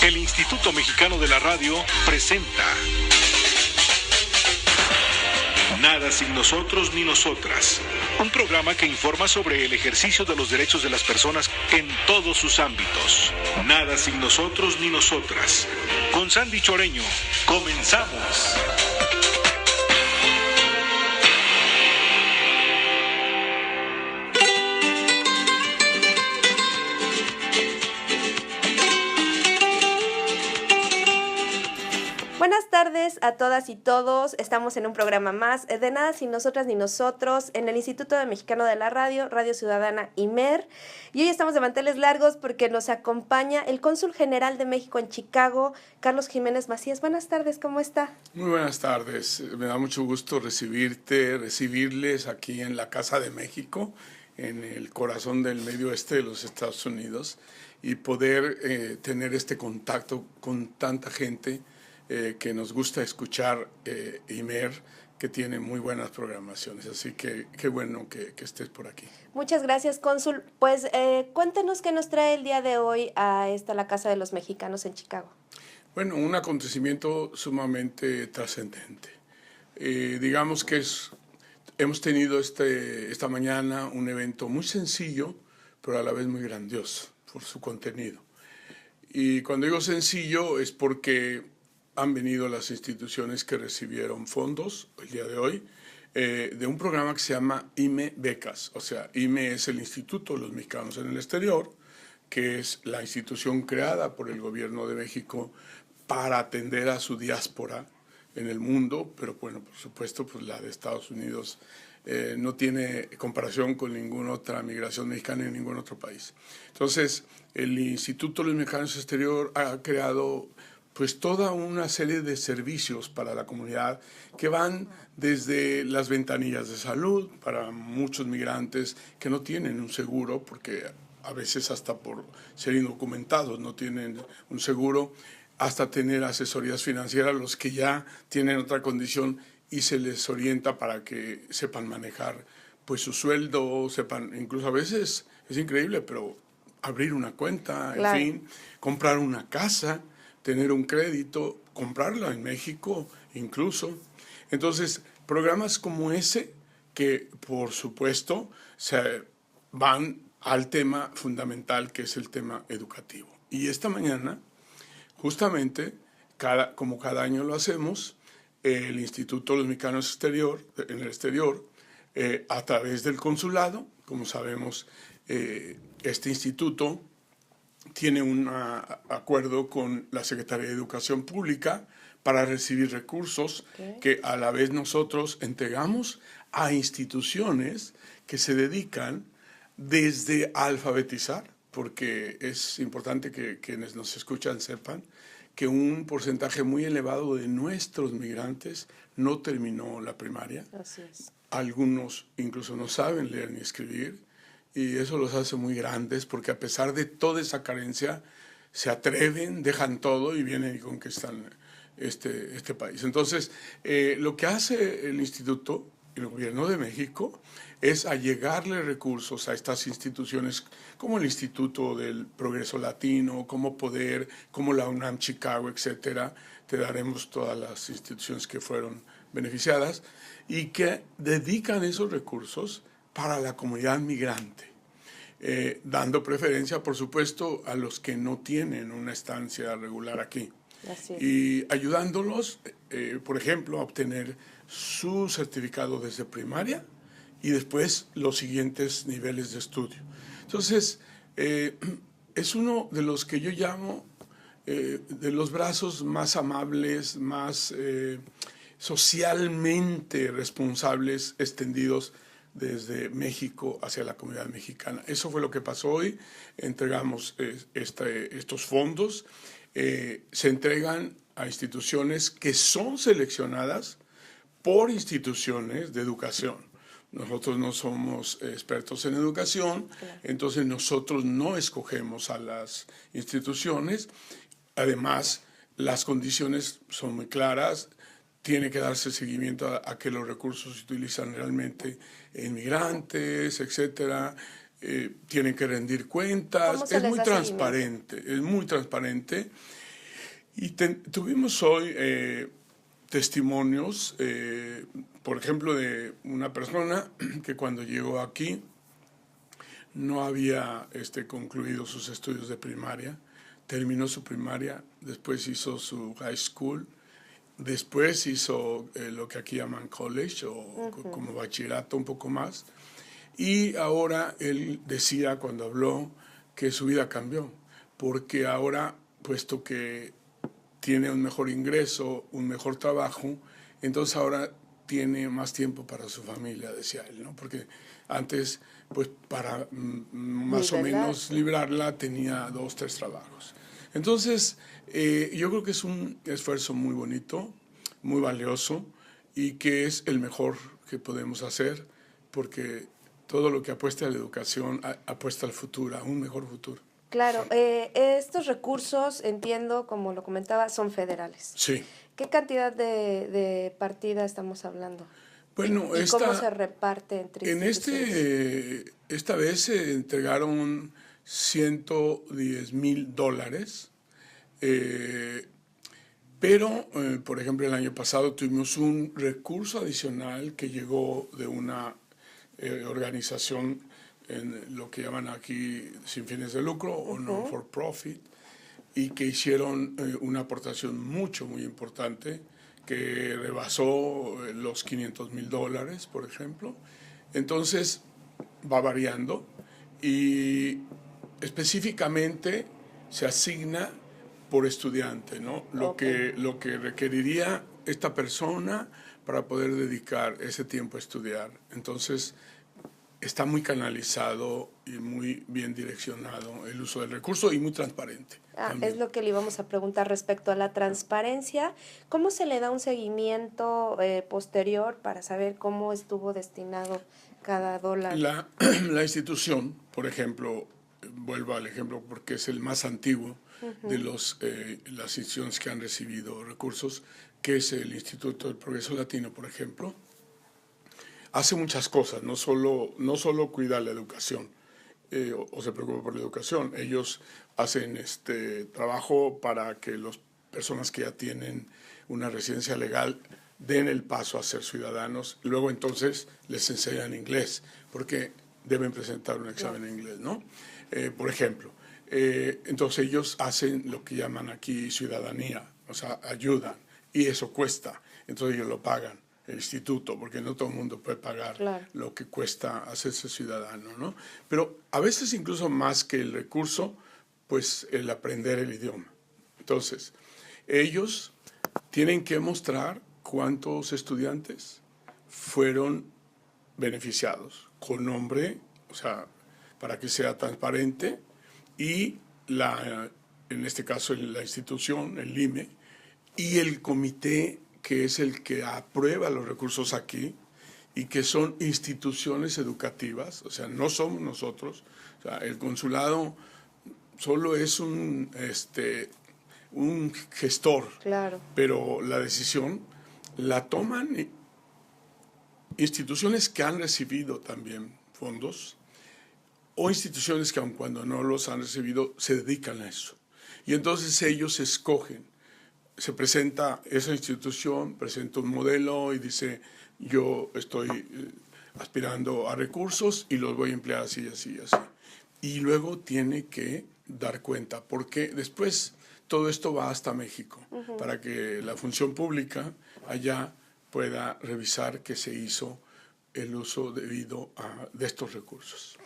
El Instituto Mexicano de la Radio presenta Nada sin nosotros ni nosotras. Un programa que informa sobre el ejercicio de los derechos de las personas en todos sus ámbitos. Nada sin nosotros ni nosotras. Con Sandy Choreño. Comenzamos. Buenas tardes a todas y todos. Estamos en un programa más de Nada sin nosotras ni nosotros en el Instituto Mexicano de la Radio, Radio Ciudadana IMER. Y hoy estamos de manteles largos porque nos acompaña el Cónsul General de México en Chicago, Carlos Jiménez Macías. Buenas tardes, ¿cómo está? Muy buenas tardes. Me da mucho gusto recibirles aquí en la Casa de México, en el corazón del medio oeste de los Estados Unidos, y poder tener este contacto con tanta gente que nos gusta escuchar IMER, que tiene muy buenas programaciones. Así que qué bueno que estés por aquí. Muchas gracias, cónsul. Pues cuéntenos qué nos trae el día de hoy a la Casa de los Mexicanos en Chicago. Bueno, un acontecimiento sumamente trascendente. Digamos que hemos tenido esta mañana un evento muy sencillo, pero a la vez muy grandioso por su contenido. Y cuando digo sencillo es porque han venido las instituciones que recibieron fondos el día de hoy de un programa que se llama IME Becas. O sea, IME es el Instituto de los Mexicanos en el Exterior, que es la institución creada por el gobierno de México para atender a su diáspora en el mundo, pero bueno, por supuesto, pues la de Estados Unidos no tiene comparación con ninguna otra migración mexicana en ningún otro país. Entonces, el Instituto de los Mexicanos en el Exterior ha creado pues toda una serie de servicios para la comunidad que van desde las ventanillas de salud para muchos migrantes que no tienen un seguro, porque a veces hasta por ser indocumentados no tienen un seguro, hasta tener asesorías financieras, los que ya tienen otra condición y se les orienta para que sepan manejar pues su sueldo, sepan, incluso a veces es increíble, pero abrir una cuenta, en Claro. fin, comprar una casa, tener un crédito, comprarla en México incluso. Entonces, programas como ese que, por supuesto, se van al tema fundamental, que es el tema educativo. Y esta mañana, justamente, como cada año lo hacemos, el Instituto de los Mexicanos en el Exterior, a través del consulado, como sabemos, este instituto tiene un acuerdo con la Secretaría de Educación Pública para recibir recursos que a la vez nosotros entregamos a instituciones que se dedican desde a alfabetizar, porque es importante que quienes nos escuchan sepan que un porcentaje muy elevado de nuestros migrantes no terminó la primaria. Así es. Algunos incluso no saben leer ni escribir, y eso los hace muy grandes porque a pesar de toda esa carencia se atreven, dejan todo y vienen y conquistan este país. Entonces, lo que hace el Instituto, el Gobierno de México, es allegarle recursos a estas instituciones como el Instituto del Progreso Latino, como Poder, como la UNAM Chicago, etcétera. Te daremos todas las instituciones que fueron beneficiadas y que dedican esos recursos para la comunidad migrante, dando preferencia, por supuesto, a los que no tienen una estancia regular aquí. Así es. Y ayudándolos, por ejemplo, a obtener su certificado desde primaria y después los siguientes niveles de estudio. Entonces, es uno de los que yo llamo de los brazos más amables, más socialmente responsables extendidos desde México hacia la comunidad mexicana. Eso fue lo que pasó hoy. Entregamos estos fondos. Se entregan a instituciones que son seleccionadas por instituciones de educación. Nosotros no somos expertos en educación, claro. Entonces nosotros no escogemos a las instituciones. Además, las condiciones son muy claras. Tiene que darse seguimiento a que los recursos se utilizan realmente en migrantes, etcétera. Tienen que rendir cuentas. Es muy transparente, Y tuvimos hoy testimonios, por ejemplo, de una persona que cuando llegó aquí no había concluido sus estudios de primaria, terminó su primaria, después hizo su high school, después hizo lo que aquí llaman college o como bachillerato un poco más, y ahora él decía cuando habló que su vida cambió, porque ahora, puesto que tiene un mejor ingreso, un mejor trabajo, entonces ahora tiene más tiempo para su familia, decía él, ¿no? Porque antes, pues para más o menos librarla, tenía 2, 3 trabajos. Entonces, yo creo que es un esfuerzo muy bonito, muy valioso, y que es el mejor que podemos hacer, porque todo lo que apuesta a la educación apuesta al futuro, a un mejor futuro. Claro, estos recursos, entiendo, como lo comentaba, son federales. Sí. ¿Qué cantidad de partida estamos hablando? Bueno, ¿Y cómo se reparte entre instituciones? Esta vez se entregaron $110,000, pero, por ejemplo, el año pasado tuvimos un recurso adicional que llegó de una organización en lo que llaman aquí sin fines de lucro o no for profit, y que hicieron una aportación muy importante que rebasó los $500,000, por ejemplo. Entonces va variando y específicamente se asigna por estudiante, ¿no? Lo que requeriría esta persona para poder dedicar ese tiempo a estudiar. Entonces está muy canalizado y muy bien direccionado el uso del recurso y muy transparente. Es lo que le íbamos a preguntar respecto a la transparencia. ¿Cómo se le da un seguimiento posterior para saber cómo estuvo destinado cada dólar? La institución, por ejemplo, vuelvo al ejemplo porque es el más antiguo de las instituciones que han recibido recursos, que es el Instituto del Progreso Latino, por ejemplo, hace muchas cosas, no solo cuida la educación o se preocupa por la educación. Ellos hacen trabajo para que las personas que ya tienen una residencia legal den el paso a ser ciudadanos. Luego entonces les enseñan inglés, porque deben presentar un examen en inglés, ¿no? Por ejemplo, entonces ellos hacen lo que llaman aquí ciudadanía, o sea, ayudan, y eso cuesta, entonces ellos lo pagan. El instituto, porque no todo el mundo puede pagar lo que cuesta hacerse ciudadano, ¿no? Pero a veces incluso más que el recurso, pues el aprender el idioma. Entonces, ellos tienen que mostrar cuántos estudiantes fueron beneficiados, con nombre, o sea, para que sea transparente, y en este caso la institución, el IME, y el comité que es el que aprueba los recursos aquí y que son instituciones educativas, o sea, no somos nosotros, o sea, el consulado solo es un gestor, pero la decisión la toman instituciones que han recibido también fondos o instituciones que aun cuando no los han recibido se dedican a eso. Y entonces ellos escogen. Se presenta esa institución, presenta un modelo y dice, yo estoy aspirando a recursos y los voy a emplear así, así, así. Y luego tiene que dar cuenta, porque después todo esto va hasta México, para que la función pública allá pueda revisar que se hizo el uso debido de estos recursos.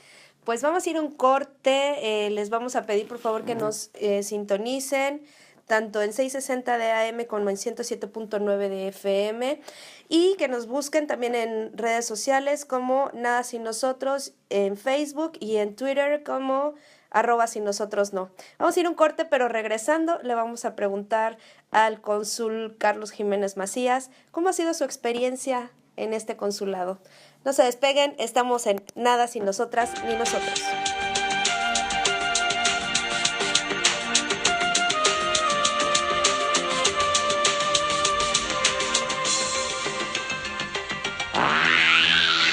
Pues vamos a ir a un corte, les vamos a pedir por favor que nos sintonicen, tanto en 660 de AM como en 107.9 de FM, y que nos busquen también en redes sociales como Nada Sin Nosotros, en Facebook y en Twitter como @sinnosotros_no. Vamos a ir a un corte, pero regresando le vamos a preguntar al cónsul Carlos Jiménez Macías cómo ha sido su experiencia en este consulado. No se despeguen, estamos en Nada Sin Nosotras ni Nosotros.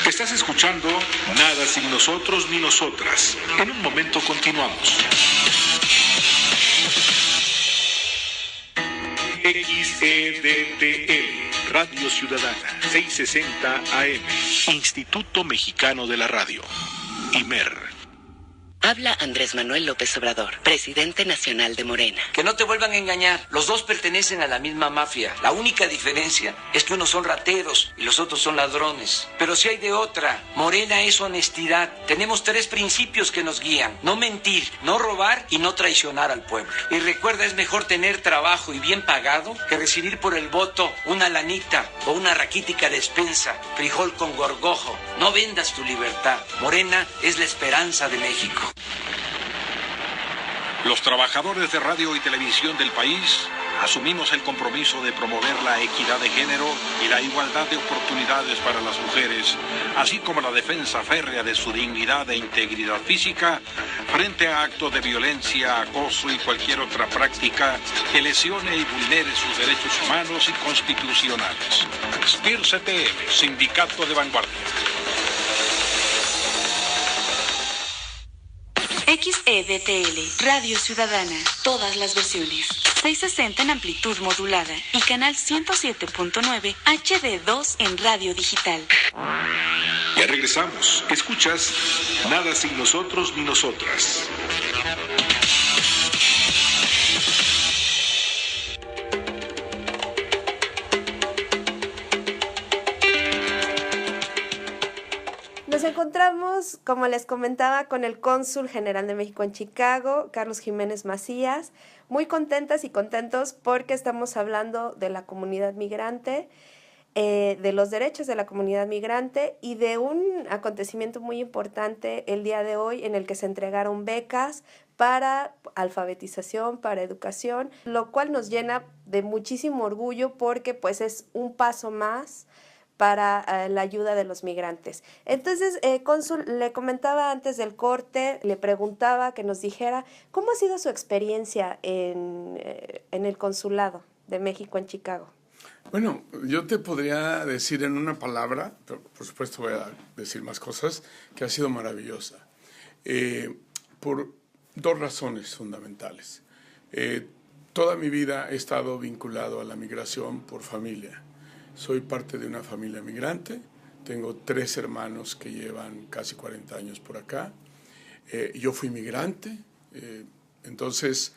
Estás escuchando Nada Sin Nosotros ni Nosotras. En un momento continuamos. XEDTL, Radio Ciudadana, 660 AM, Instituto Mexicano de la Radio, IMER. Habla Andrés Manuel López Obrador, presidente nacional de Morena. Que no te vuelvan a engañar, los dos pertenecen a la misma mafia. La única diferencia es que unos son rateros y los otros son ladrones. Pero si hay de otra, Morena es honestidad. Tenemos 3 principios que nos guían: no mentir, no robar y no traicionar al pueblo. Y recuerda, es mejor tener trabajo y bien pagado que recibir por el voto una lanita o una raquítica despensa, frijol con gorgojo. No vendas tu libertad. Morena es la esperanza de México. Los trabajadores de radio y televisión del país asumimos el compromiso de promover la equidad de género y la igualdad de oportunidades para las mujeres, así como la defensa férrea de su dignidad e integridad física frente a actos de violencia, acoso y cualquier otra práctica que lesione y vulnere sus derechos humanos y constitucionales. SPIR-CTM, Sindicato de Vanguardia. XEDTL, Radio Ciudadana, todas las versiones. 660 en amplitud modulada y canal 107.9 HD2 en radio digital. Ya regresamos. Escuchas Nada sin nosotros ni nosotras. Nos encontramos, como les comentaba, con el cónsul general de México en Chicago, Carlos Jiménez Macías, muy contentas y contentos porque estamos hablando de la comunidad migrante, de los derechos de la comunidad migrante y de un acontecimiento muy importante el día de hoy en el que se entregaron becas para alfabetización, para educación, lo cual nos llena de muchísimo orgullo porque pues es un paso más para la ayuda de los migrantes. Entonces, cónsul, le comentaba antes del corte, le preguntaba que nos dijera cómo ha sido su experiencia en el consulado de México en Chicago. Bueno, yo te podría decir en una palabra, pero por supuesto voy a decir más cosas, que ha sido maravillosa, por 2 razones fundamentales. Toda mi vida he estado vinculado a la migración por familia. Soy parte de una familia migrante, tengo 3 hermanos que llevan casi 40 años por acá. Yo fui migrante, entonces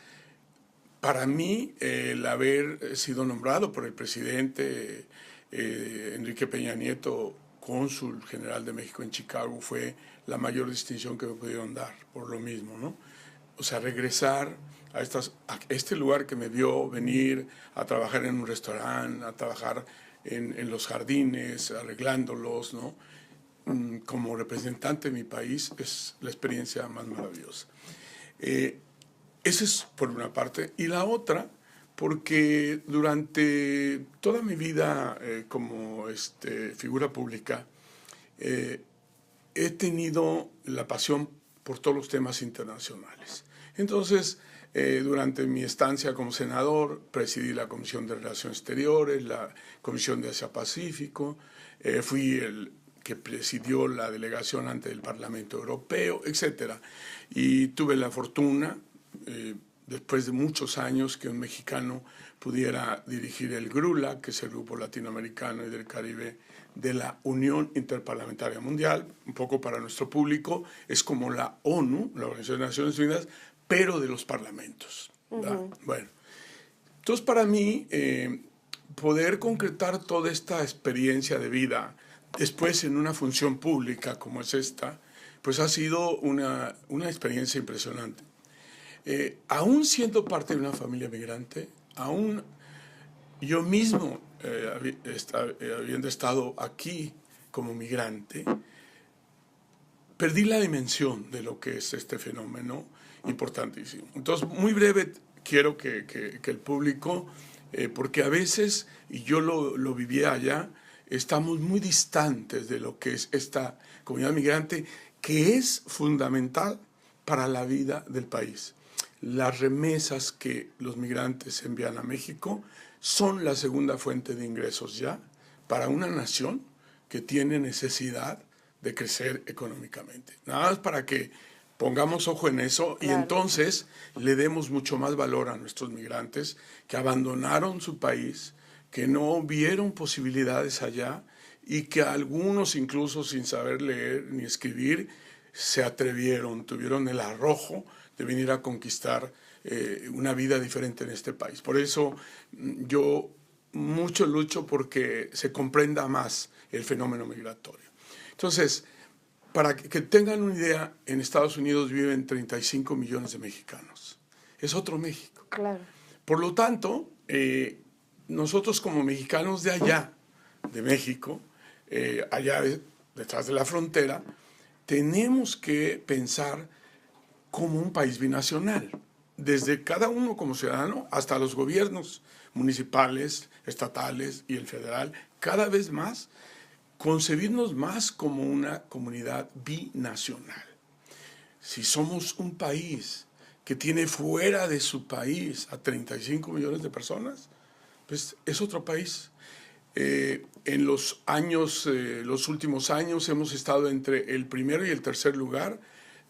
para mí el haber sido nombrado por el presidente Enrique Peña Nieto cónsul general de México en Chicago fue la mayor distinción que me pudieron dar, por lo mismo, ¿no? O sea, regresar a este lugar que me vio venir a trabajar en un restaurante, a trabajar en los jardines, arreglándolos, ¿no? Como representante de mi país, es la experiencia más maravillosa. Esa es por una parte. Y la otra, porque durante toda mi vida como figura pública, he tenido la pasión por todos los temas internacionales. Entonces, durante mi estancia como senador, presidí la Comisión de Relaciones Exteriores, la Comisión de Asia-Pacífico, fui el que presidió la delegación ante el Parlamento Europeo, etc. Y tuve la fortuna, después de muchos años, que un mexicano pudiera dirigir el GRULA, que es el Grupo Latinoamericano y del Caribe de la Unión Interparlamentaria Mundial. Un poco para nuestro público, es como la ONU, la Organización de Naciones Unidas, pero de los parlamentos. Bueno, entonces para mí poder concretar toda esta experiencia de vida después en una función pública como es esta, pues ha sido una experiencia impresionante. Aún siendo parte de una familia migrante, aún yo mismo habiendo estado aquí como migrante, perdí la dimensión de lo que es este fenómeno importantísimo. Entonces, muy breve, quiero que el público, porque a veces, y yo lo vivía allá, estamos muy distantes de lo que es esta comunidad migrante, que es fundamental para la vida del país. Las remesas que los migrantes envían a México son la segunda fuente de ingresos ya para una nación que tiene necesidad de crecer económicamente. Nada más para Pongamos ojo en eso y Claro. entonces le demos mucho más valor a nuestros migrantes que abandonaron su país, que no vieron posibilidades allá y que algunos incluso sin saber leer ni escribir se atrevieron, tuvieron el arrojo de venir a conquistar una vida diferente en este país. Por eso yo mucho lucho porque se comprenda más el fenómeno migratorio. Entonces, para que tengan una idea, en Estados Unidos viven 35 millones de mexicanos. Es otro México. Claro. Por lo tanto, nosotros como mexicanos de allá, de México, allá detrás de la frontera, tenemos que pensar como un país binacional, desde cada uno como ciudadano hasta los gobiernos municipales, estatales y el federal, cada vez más concebirnos más como una comunidad binacional. Si somos un país que tiene fuera de su país a 35 millones de personas, pues es otro país. En los últimos años hemos estado entre el primero y el tercer lugar,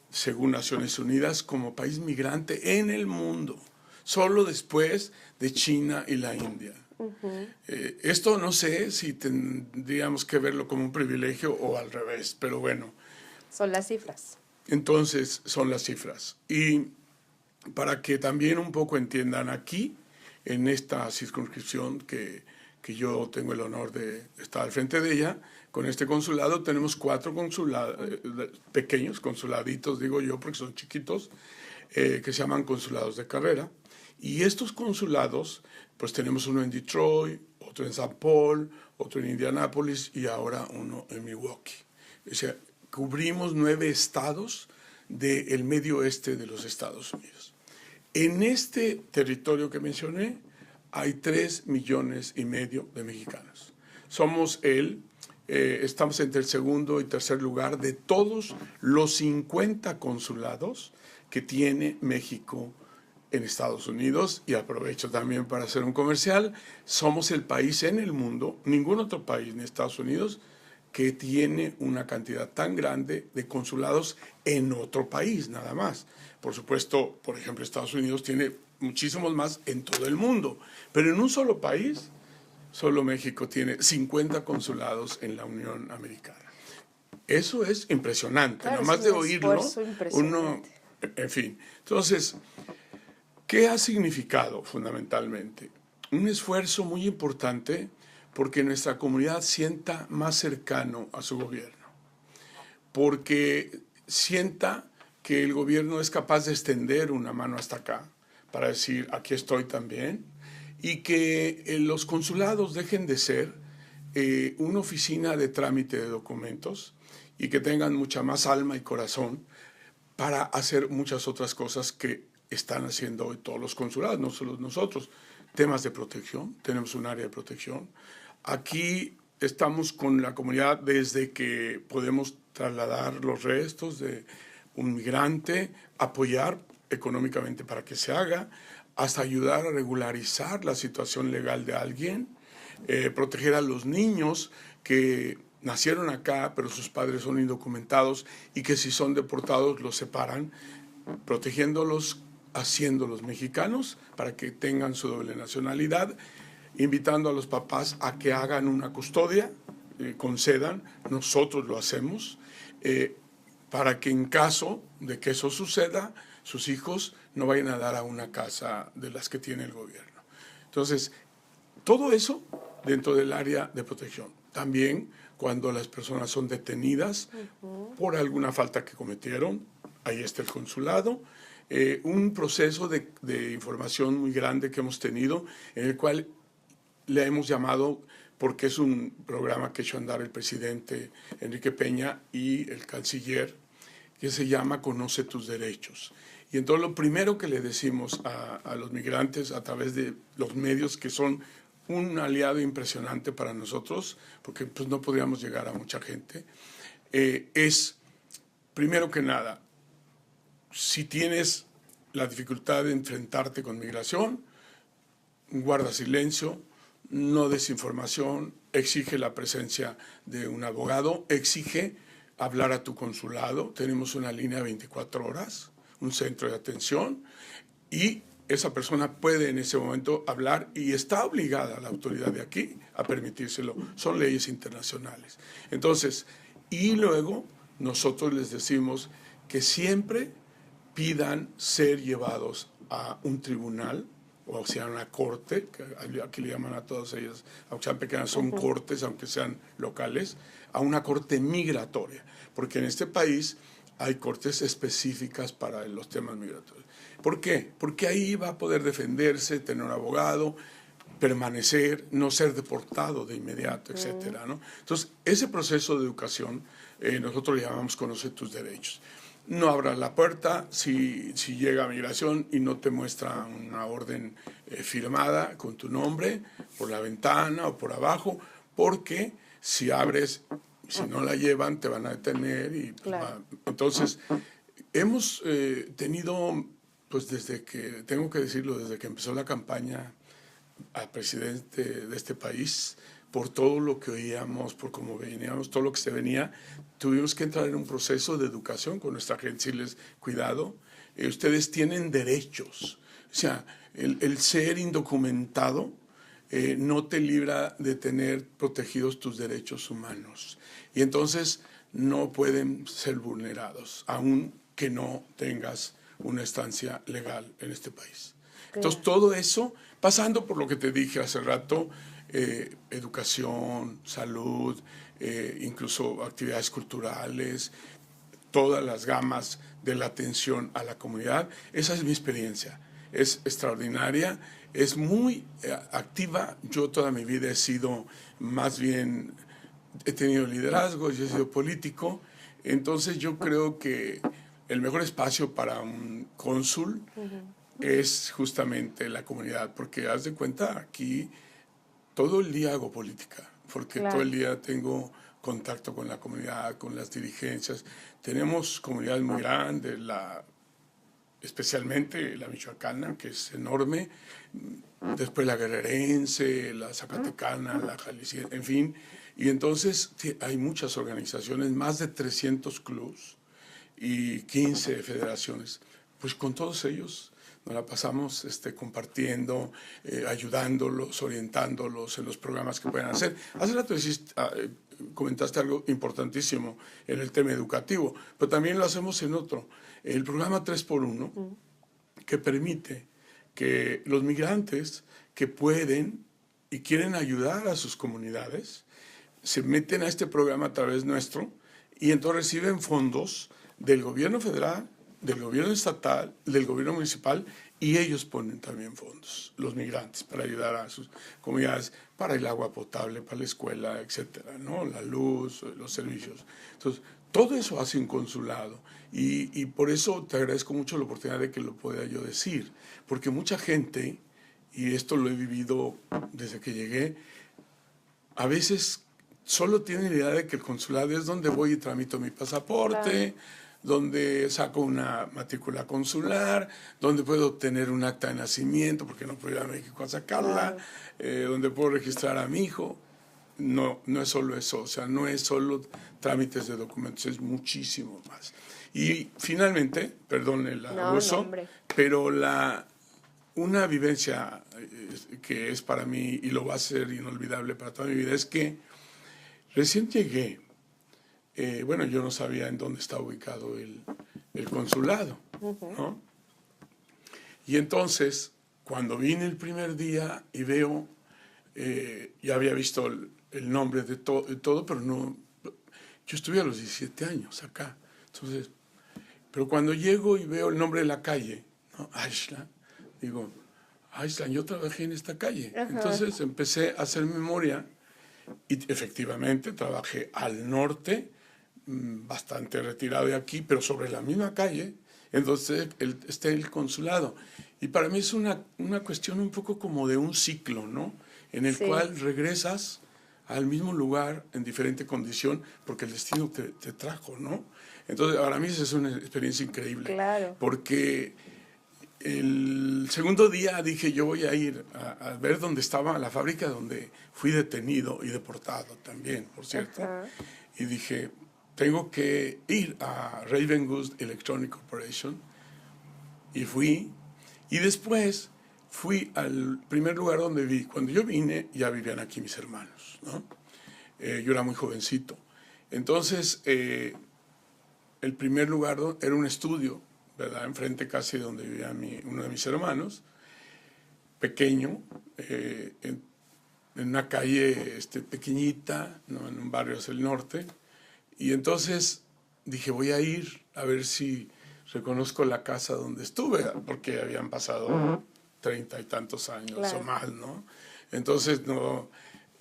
según Naciones Unidas, como país migrante en el mundo, solo después de China y la India. Esto no sé si tendríamos que verlo como un privilegio o al revés, pero bueno. Son las cifras. Entonces son las cifras. Y para que también un poco entiendan, aquí, en esta circunscripción que yo tengo el honor de estar al frente de ella, con este consulado tenemos 4 consulados, pequeños consuladitos, digo yo, porque son chiquitos, que se llaman consulados de carrera. Y estos consulados, pues tenemos uno en Detroit, otro en St. Paul, otro en Indianápolis y ahora uno en Milwaukee. O sea, cubrimos 9 estados del medio oeste de los Estados Unidos. En este territorio que mencioné hay 3,5 millones de mexicanos. Estamos entre el segundo y tercer lugar de todos los 50 consulados que tiene México en Estados Unidos, y aprovecho también para hacer un comercial. Somos el país en el mundo, ningún otro país ni Estados Unidos, que tiene una cantidad tan grande de consulados en otro país, nada más. Por supuesto, por ejemplo, Estados Unidos tiene muchísimos más en todo el mundo, pero en un solo país, solo México tiene 50 consulados en la Unión Americana. Eso es impresionante, Claro, nada más es de un oírlo, esfuerzo impresionante. en fin. Entonces, ¿qué ha significado fundamentalmente? Un esfuerzo muy importante porque nuestra comunidad sienta más cercano a su gobierno, porque sienta que el gobierno es capaz de extender una mano hasta acá para decir, aquí estoy también, y que los consulados dejen de ser una oficina de trámite de documentos y que tengan mucha más alma y corazón para hacer muchas otras cosas que están haciendo hoy todos los consulados, no solo nosotros. Temas de protección, tenemos un área de protección. Aquí estamos con la comunidad desde que podemos trasladar los restos de un migrante, apoyar económicamente para que se haga, hasta ayudar a regularizar la situación legal de alguien, proteger a los niños que nacieron acá, pero sus padres son indocumentados y que si son deportados los separan, protegiéndolos, haciéndolos mexicanos para que tengan su doble nacionalidad, invitando a los papás a que hagan una custodia, concedan, nosotros lo hacemos, para que en caso de que eso suceda, sus hijos no vayan a dar a una casa de las que tiene el gobierno. Entonces, todo eso dentro del área de protección. También cuando las personas son detenidas por alguna falta que cometieron, ahí está el consulado. Un proceso de información muy grande que hemos tenido, en el cual le hemos llamado, porque es un programa que echó a andar el presidente Enrique Peña y el canciller, que se llama Conoce tus derechos. Y entonces lo primero que le decimos a los migrantes a través de los medios, que son un aliado impresionante para nosotros, porque pues no podríamos llegar a mucha gente, es, primero que nada, si tienes la dificultad de enfrentarte con migración, guarda silencio, no des información, exige la presencia de un abogado, exige hablar a tu consulado. Tenemos una línea 24 horas, un centro de atención, y esa persona puede en ese momento hablar y está obligada la autoridad de aquí a permitírselo. Son leyes internacionales. Entonces, y luego nosotros les decimos que siempre pidan ser llevados a un tribunal, o sea, una corte, que aquí le llaman a todas ellas, aunque sean pequeñas, son cortes, aunque sean locales, a una corte migratoria, porque en este país hay cortes específicas para los temas migratorios. ¿Por qué? Porque ahí va a poder defenderse, tener un abogado, permanecer, no ser deportado de inmediato, etcétera, ¿no? Entonces, ese proceso de educación nosotros le llamamos conocer tus derechos. No abras la puerta si llega a migración y no te muestra una orden firmada con tu nombre por la ventana o por abajo, porque si abres, si no la llevan, te van a detener. Y claro. Entonces, hemos tenido, pues desde que, tengo que decirlo, desde que empezó la campaña al presidente de este país, por todo lo que oíamos, por cómo veníamos, todo lo que se venía, tuvimos que entrar en un proceso de educación con nuestra gente, decirles, cuidado, ustedes tienen derechos. O sea, el ser indocumentado no te libra de tener protegidos tus derechos humanos. Y entonces no pueden ser vulnerados, aun que no tengas una estancia legal en este país. Entonces, todo eso, pasando por lo que te dije hace rato, educación, salud, incluso actividades culturales, todas las gamas de la atención a la comunidad. Esa es mi experiencia. Es extraordinaria, es muy activa. Yo toda mi vida he sido más bien, he tenido liderazgo, yo he sido político. Entonces yo creo que el mejor espacio para un cónsul es justamente la comunidad, porque haz de cuenta, aquí todo el día hago política, porque todo el día tengo contacto con la comunidad, con las dirigencias. Tenemos comunidades muy grandes, especialmente la michoacana, que es enorme, después la guerrerense, la zacatecana, la jalisciense, en fin. Y entonces hay muchas organizaciones, más de 300 clubs y 15 federaciones. Pues con todos ellos nos la pasamos compartiendo, ayudándolos, orientándolos en los programas que puedan hacer. Hace rato comentaste algo importantísimo en el tema educativo, pero también lo hacemos en otro. El programa 3x1, que permite que los migrantes que pueden y quieren ayudar a sus comunidades, se meten a este programa a través nuestro y entonces reciben fondos del gobierno federal, del gobierno estatal, del gobierno municipal, y ellos ponen también fondos, los migrantes, para ayudar a sus comunidades, para el agua potable, para la escuela, etcétera, ¿no? La luz, los servicios. Entonces, todo eso hace un consulado, y por eso te agradezco mucho la oportunidad de que lo pueda yo decir, porque mucha gente, y esto lo he vivido desde que llegué, a veces solo tienen la idea de que el consulado es donde voy y tramito mi pasaporte, donde saco una matrícula consular, donde puedo obtener un acta de nacimiento, porque no puedo ir a México a sacarla, donde puedo registrar a mi hijo. No, no es solo eso, o sea, no es solo trámites de documentos, es muchísimo más. Y finalmente, perdón el abuso, pero una vivencia que es para mí, y lo va a ser inolvidable para toda mi vida, es que recién llegué. Bueno, yo no sabía en dónde estaba ubicado el consulado, ¿no? Y entonces, cuando vine el primer día y veo, ya había visto el nombre de todo, pero no, yo estuve a los 17 años acá, entonces, pero cuando llego y veo el nombre de la calle, ¿no? Ashland, digo, Ashland, yo trabajé en esta calle. Entonces empecé a hacer memoria y efectivamente trabajé al norte, bastante retirado de aquí, pero sobre la misma calle, entonces está el consulado. Y para mí es una cuestión un poco como de un ciclo, ¿no? En el cual regresas al mismo lugar en diferente condición porque el destino te trajo, ¿no? Entonces, para mí esa es una experiencia increíble. Claro. Porque el segundo día dije, yo voy a ir a ver dónde estaba la fábrica donde fui detenido y deportado también, por cierto. Y dije, tengo que ir a Raven Goose Electronic Corporation, y fui, y después fui al primer lugar donde vi. Cuando yo vine, ya vivían aquí mis hermanos, ¿no? Yo era muy jovencito. Entonces, el primer lugar era un estudio, ¿verdad? Enfrente casi de donde vivía uno de mis hermanos, pequeño, en una calle pequeñita, ¿no? En un barrio hacia el norte. Y entonces dije, voy a ir a ver si reconozco la casa donde estuve, porque habían pasado 30 y tantos años, claro, o más, ¿no? Entonces, no.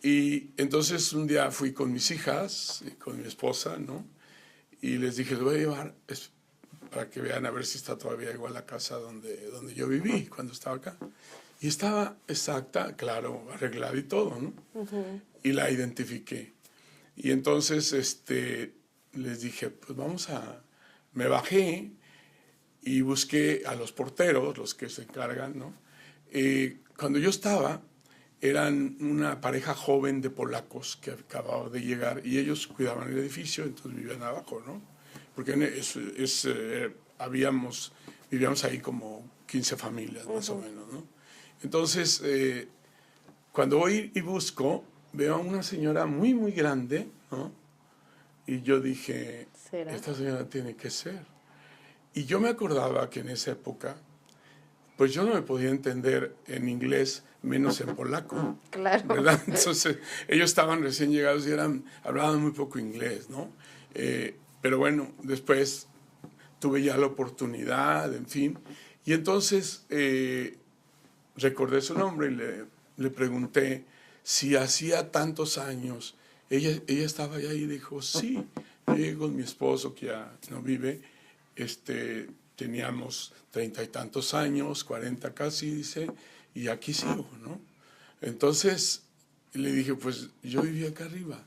Y entonces un día fui con mis hijas y con mi esposa, ¿no? Y les dije, les voy a llevar para que vean a ver si está todavía igual la casa donde yo viví cuando estaba acá. Y estaba exacta, claro, arreglada y todo, ¿no? Uh-huh. Y la identifiqué. Y entonces les dije, pues me bajé y busqué a los porteros, los que se encargan, ¿no? Cuando yo estaba, eran una pareja joven de polacos que acababa de llegar y ellos cuidaban el edificio, entonces vivían abajo, ¿no? Porque vivíamos ahí como 15 familias, más o menos, ¿no? Entonces, cuando voy y busco, veo a una señora muy, muy grande, ¿no? Y yo dije, ¿será? Esta señora tiene que ser. Y yo me acordaba que en esa época, pues yo no me podía entender en inglés, menos en polaco. Claro. ¿Verdad? Entonces, ellos estaban recién llegados y hablaban muy poco inglés, ¿no? Pero bueno, después tuve ya la oportunidad, en fin. Y entonces recordé su nombre y le pregunté si hacía tantos años. Ella estaba allá y dijo, sí. Yo llegué con mi esposo, que ya no vive, teníamos 30 y tantos años, 40 casi, dice, y aquí sigo, ¿no? Entonces le dije, pues yo vivía acá arriba,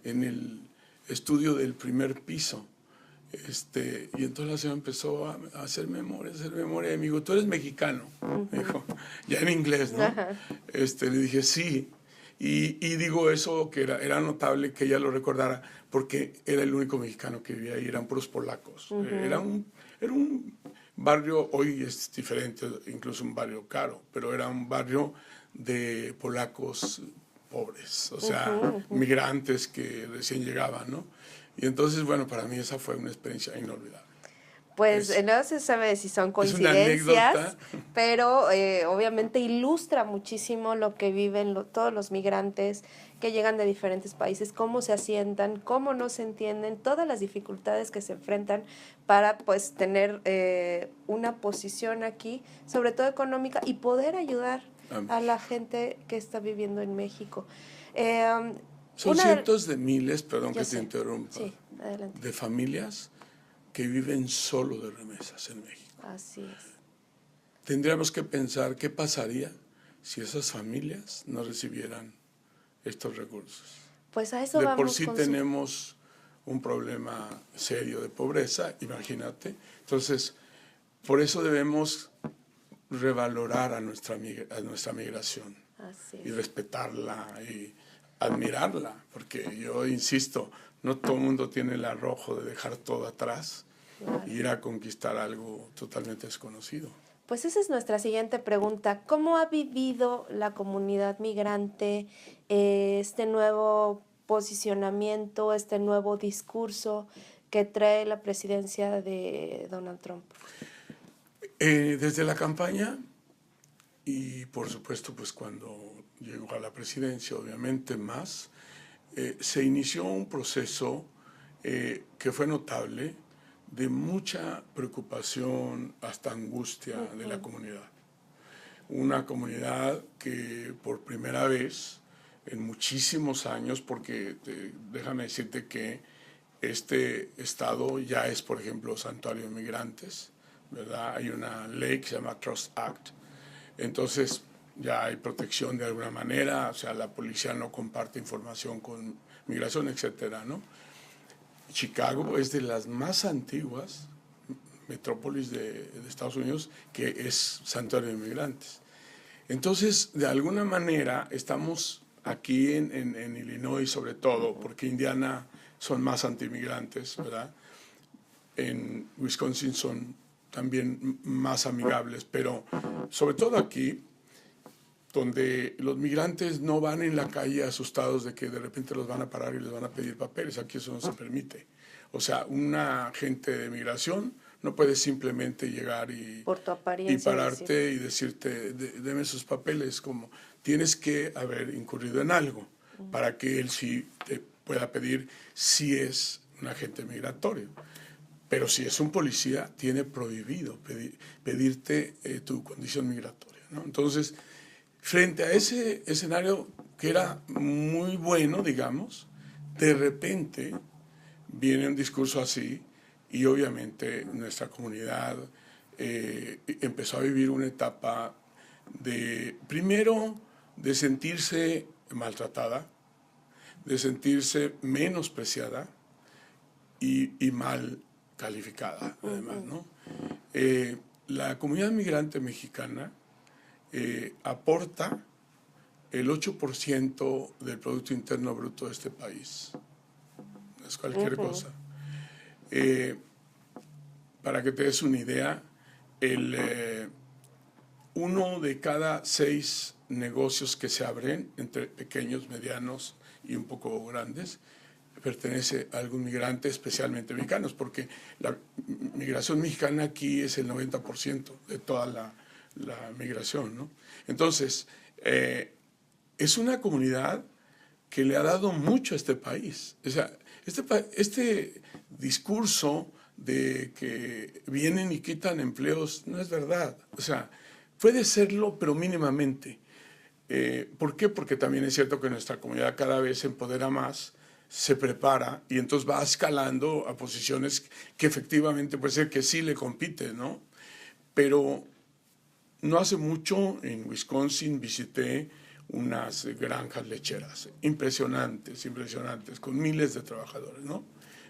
en el estudio del primer piso. Y entonces la señora empezó a hacer memoria, y me dijo, tú eres mexicano, me dijo, ya en inglés, ¿no? Le dije, sí. Y digo eso, que era notable que ella lo recordara, porque era el único mexicano que vivía ahí, eran puros polacos. Uh-huh. Era un barrio, hoy es diferente, incluso un barrio caro, pero era un barrio de polacos pobres, o sea, uh-huh, migrantes que recién llegaban, ¿no? Y entonces, bueno, para mí esa fue una experiencia inolvidable. Pues no se sabe si son coincidencias, pero obviamente ilustra muchísimo lo que viven todos los migrantes que llegan de diferentes países, cómo se asientan, cómo no se entienden, todas las dificultades que se enfrentan para pues tener una posición aquí, sobre todo económica, y poder ayudar a la gente que está viviendo en México. Son cientos de miles, perdón que te interrumpa, sí, adelante, de familias que viven solo de remesas en México. Así es. Tendríamos que pensar qué pasaría si esas familias no recibieran estos recursos. Pues a eso de vamos. Por sí tenemos un problema serio de pobreza, imagínate. Entonces, por eso debemos revalorar a nuestra migración. Así es. Y respetarla y admirarla, porque yo insisto, no todo el mundo tiene el arrojo de dejar todo atrás, claro, y ir a conquistar algo totalmente desconocido. Pues esa es nuestra siguiente pregunta. ¿Cómo ha vivido la comunidad migrante este nuevo posicionamiento, este nuevo discurso que trae la presidencia de Donald Trump? Desde la campaña y por supuesto pues cuando llegó a la presidencia, obviamente más, se inició un proceso que fue notable, de mucha preocupación hasta angustia de la comunidad. Una comunidad que por primera vez en muchísimos años, porque déjame decirte que este estado ya es, por ejemplo, santuario de migrantes, ¿verdad? Hay una ley que se llama Trust Act, entonces ya hay protección de alguna manera, o sea, la policía no comparte información con migración, etcétera, ¿no? Chicago es de las más antiguas metrópolis de Estados Unidos que es santuario de migrantes. Entonces, de alguna manera, estamos aquí en Illinois, sobre todo, porque Indiana son más antimigrantes, ¿verdad? En Wisconsin son también más amigables, pero sobre todo aquí, donde los migrantes no van en la calle asustados de que de repente los van a parar y les van a pedir papeles. Aquí eso no se permite. O sea, un agente de migración no puede simplemente llegar y pararte y decirte, deme sus papeles, como tienes que haber incurrido en algo para que él sí te pueda pedir si es un agente migratorio. Pero si es un policía, tiene prohibido pedirte tu condición migratoria, ¿no? Entonces, frente a ese escenario que era muy bueno, digamos, de repente viene un discurso así y obviamente nuestra comunidad empezó a vivir una etapa primero, de sentirse maltratada, de sentirse menospreciada y mal calificada, además, ¿no? La comunidad migrante mexicana aporta el 8% del Producto Interno Bruto de este país. No es cualquier cosa. Para que te des una idea, 1 de cada 6 negocios que se abren, entre pequeños, medianos y un poco grandes, pertenece a algún migrante, especialmente mexicanos, porque la migración mexicana aquí es el 90% de toda la migración, ¿no? Entonces, es una comunidad que le ha dado mucho a este país. O sea, este discurso de que vienen y quitan empleos no es verdad. O sea, puede serlo, pero mínimamente. ¿Por qué? Porque también es cierto que nuestra comunidad cada vez se empodera más, se prepara y entonces va escalando a posiciones que efectivamente puede ser que sí le compite, ¿no? Pero no hace mucho en Wisconsin visité unas granjas lecheras impresionantes, con miles de trabajadores, ¿no?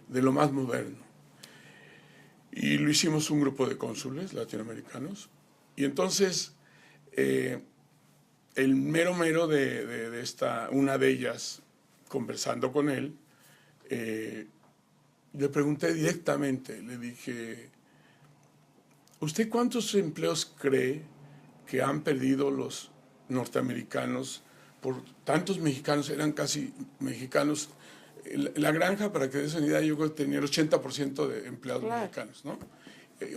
De lo más moderno. Y lo hicimos un grupo de cónsules latinoamericanos. Y entonces, el mero de una de ellas, conversando con él, le pregunté directamente, le dije, ¿usted cuántos empleos cree que han perdido los norteamericanos por tantos mexicanos? Eran casi mexicanos. La granja, para que des una idea, yo creo que tenía el 80% de empleados mexicanos, ¿no?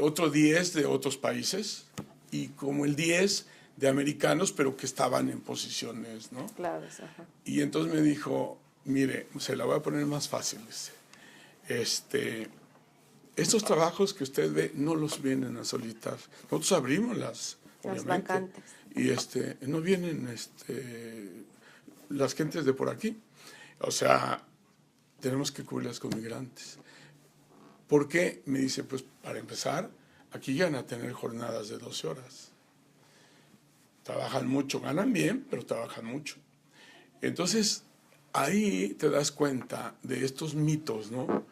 Otro 10 de otros países y como el 10 de americanos, pero que estaban en posiciones, ¿no? Claves, ajá. Y entonces me dijo, mire, se la voy a poner más fácil. Estos trabajos que usted ve no los vienen a solicitar. Nosotros abrimos las vacantes. Y no vienen las gentes de por aquí. O sea, tenemos que cubrirlas con migrantes. ¿Por qué? Me dice, pues para empezar, aquí llegan a tener jornadas de 12 horas. Trabajan mucho, ganan bien, pero trabajan mucho. Entonces, ahí te das cuenta de estos mitos, ¿no?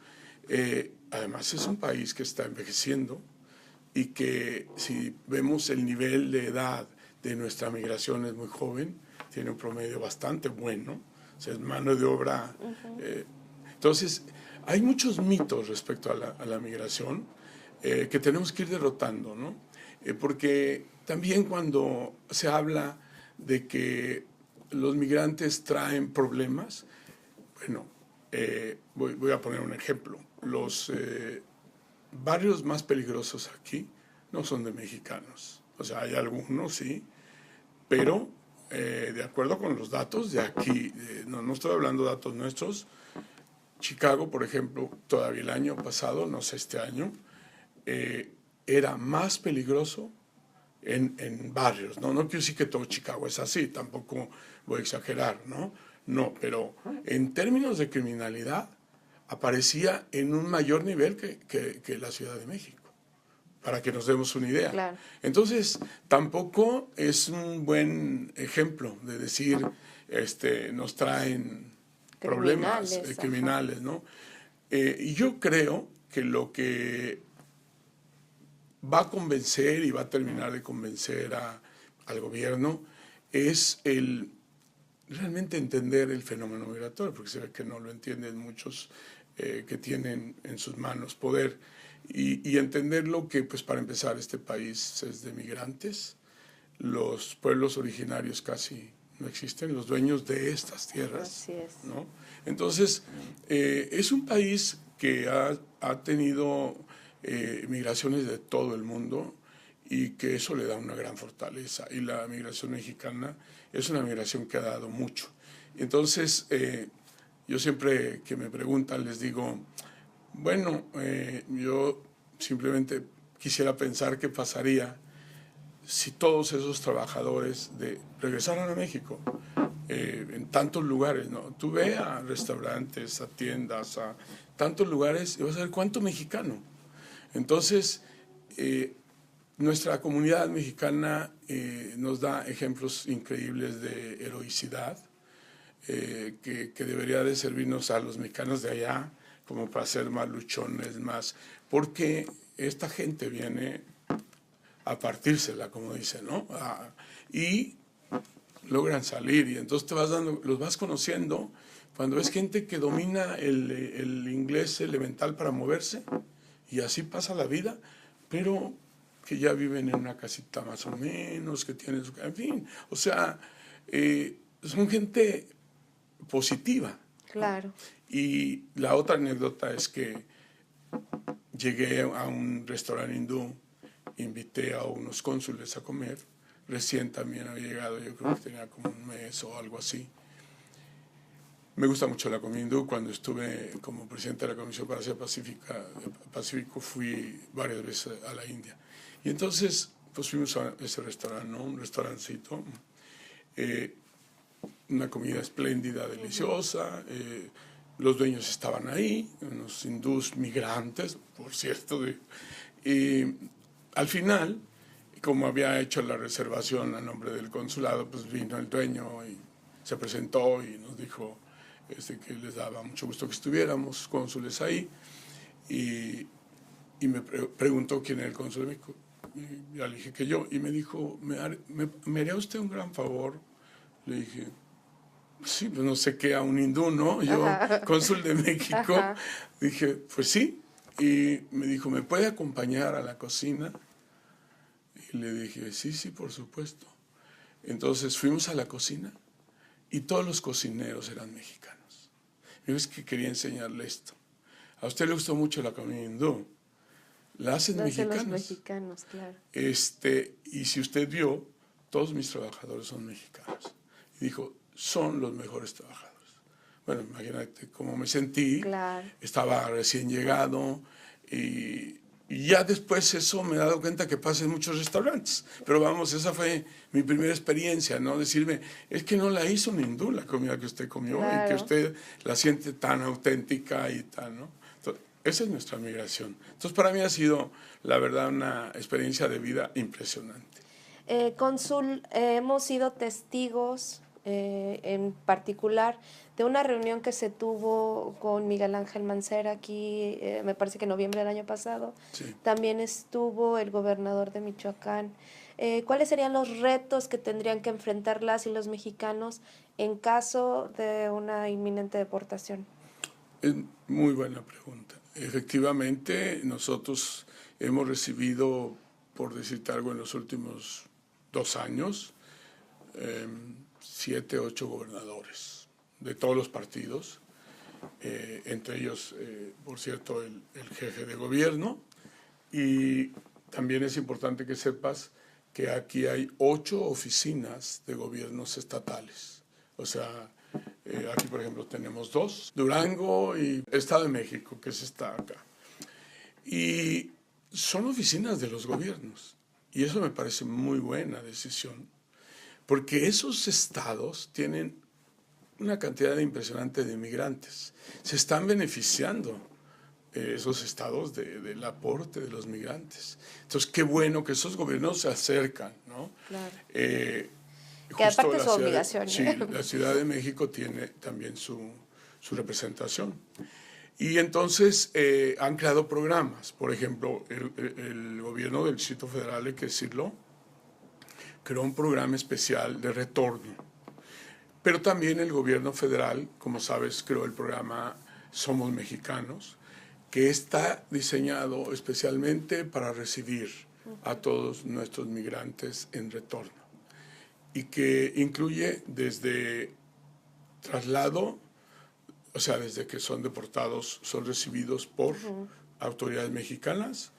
Además, es un país que está envejeciendo y que si vemos el nivel de edad de nuestra migración es muy joven, tiene un promedio bastante bueno, o sea, es mano de obra. Entonces, hay muchos mitos respecto a la migración que tenemos que ir derrotando, ¿no? Porque también cuando se habla de que los migrantes traen problemas, bueno, voy a poner un ejemplo. Los barrios más peligrosos aquí no son de mexicanos. O sea, hay algunos, sí, pero de acuerdo con los datos de aquí, no estoy hablando de datos nuestros, Chicago, por ejemplo, todavía el año pasado, no sé, este año, era más peligroso en barrios, ¿no? No quiero decir que todo Chicago es así, tampoco voy a exagerar, ¿no? No, pero en términos de criminalidad aparecía en un mayor nivel que la Ciudad de México, para que nos demos una idea. Claro. Entonces, tampoco es un buen ejemplo de decir, nos traen problemas criminales, ¿no? Y yo creo que lo que va a convencer y va a terminar de convencer al gobierno es realmente entender el fenómeno migratorio, porque se ve que no lo entienden muchos que tienen en sus manos poder y entenderlo que, pues, para empezar, este país es de migrantes, los pueblos originarios casi no existen, los dueños de estas tierras. Así es. ¿No? Entonces, es un país que ha tenido migraciones de todo el mundo y que eso le da una gran fortaleza. Y la migración mexicana es una migración que ha dado mucho. Entonces, yo siempre que me preguntan les digo, bueno, yo simplemente quisiera pensar qué pasaría si todos esos trabajadores regresaran a México en tantos lugares, ¿no? Tú ve a restaurantes, a tiendas, a tantos lugares y vas a ver cuánto mexicano. Entonces, nuestra comunidad mexicana nos da ejemplos increíbles de heroicidad que debería de servirnos a los mexicanos de allá como para ser más luchones, más, porque esta gente viene a partírsela, como dicen, ¿no? Y logran salir y entonces los vas conociendo cuando ves gente que domina el inglés elemental para moverse y así pasa la vida, pero que ya viven en una casita más o menos, que tienen su... En fin, o sea, son gente positiva. Claro. Y la otra anécdota es que llegué a un restaurante hindú, invité a unos cónsules a comer, recién también había llegado, yo creo que tenía como un mes o algo así. Me gusta mucho la comida hindú. Cuando estuve como presidente de la Comisión para Asia Pacífico fui varias veces a la India. Y entonces pues fuimos a ese restaurante, ¿no? Un restaurancito, una comida espléndida, deliciosa, los dueños estaban ahí, unos hindús migrantes, por cierto, y al final, como había hecho la reservación a nombre del consulado, pues vino el dueño y se presentó y nos dijo que les daba mucho gusto que estuviéramos cónsules ahí, y me preguntó quién era el cónsul de México. Y ya le dije que yo, y me dijo, ¿me haría usted un gran favor? Le dije, sí, pues no sé qué, a un hindú, ¿no? Yo, cónsul de México. Ajá. Dije, pues sí. Y me dijo, ¿me puede acompañar a la cocina? Y le dije, sí, por supuesto. Entonces fuimos a la cocina y todos los cocineros eran mexicanos. Yo es que quería enseñarle esto. A usted le gustó mucho la comida hindú. La hacen mexicanos. Los mexicanos, claro. Y si usted vio, todos mis trabajadores son mexicanos. Y dijo, son los mejores trabajadores. Bueno, imagínate cómo me sentí. Claro. Estaba recién llegado y ya después eso me he dado cuenta que pasa en muchos restaurantes. Pero vamos, esa fue mi primera experiencia, ¿no? Decirme, es que no la hizo un hindú la comida que usted comió, claro, y que usted la siente tan auténtica y tan, ¿no? Entonces, esa es nuestra migración. Entonces, para mí ha sido, la verdad, una experiencia de vida impresionante. Cónsul, hemos sido testigos en particular de una reunión que se tuvo con Miguel Ángel Mancera aquí, me parece que en noviembre del año pasado. Sí. También estuvo el gobernador de Michoacán. ¿Cuáles serían los retos que tendrían que enfrentar las y los mexicanos en caso de una inminente deportación? Es muy buena pregunta. Efectivamente, nosotros hemos recibido, por decirte algo, en los últimos 2 años, 7, 8 gobernadores de todos los partidos, entre ellos, por cierto, el jefe de gobierno. Y también es importante que sepas que aquí hay 8 oficinas de gobiernos estatales. O sea, aquí, por ejemplo, tenemos 2, Durango y Estado de México, que está acá. Y son oficinas de los gobiernos. Y eso me parece muy buena decisión, porque esos estados tienen una cantidad impresionante de inmigrantes. Se están beneficiando esos estados del aporte de los migrantes. Entonces, qué bueno que esos gobiernos se acercan, ¿no? Claro. Que aparte es su obligación. Sí, la Ciudad de México tiene también su representación. Y entonces han creado programas. Por ejemplo, el gobierno del Distrito Federal, hay que decirlo, creó un programa especial de retorno. Pero también el gobierno federal, como sabes, creó el programa Somos Mexicanos, que está diseñado especialmente para recibir a todos nuestros migrantes en retorno y que incluye desde traslado, o sea, desde que son deportados, son recibidos por autoridades mexicanas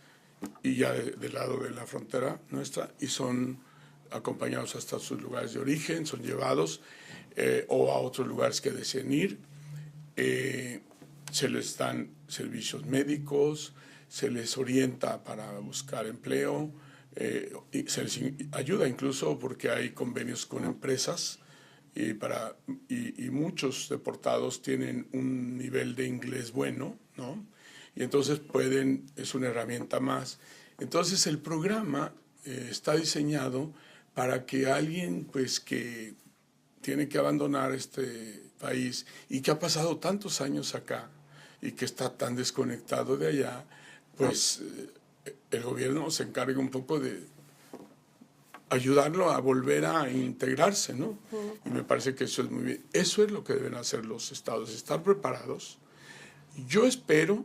y ya del lado de la frontera nuestra, y son acompañados hasta sus lugares de origen, son llevados o a otros lugares que deseen ir. Se les dan servicios médicos, se les orienta para buscar empleo, y se les ayuda incluso porque hay convenios con empresas y muchos deportados tienen un nivel de inglés bueno, ¿no? Y entonces es una herramienta más. Entonces el programa está diseñado para que alguien pues que tiene que abandonar este país y que ha pasado tantos años acá y que está tan desconectado de allá, pues el gobierno se encarga un poco de ayudarlo a volver a integrarse, ¿no? Y me parece que eso es muy bien. Eso es lo que deben hacer los estados, estar preparados. Yo espero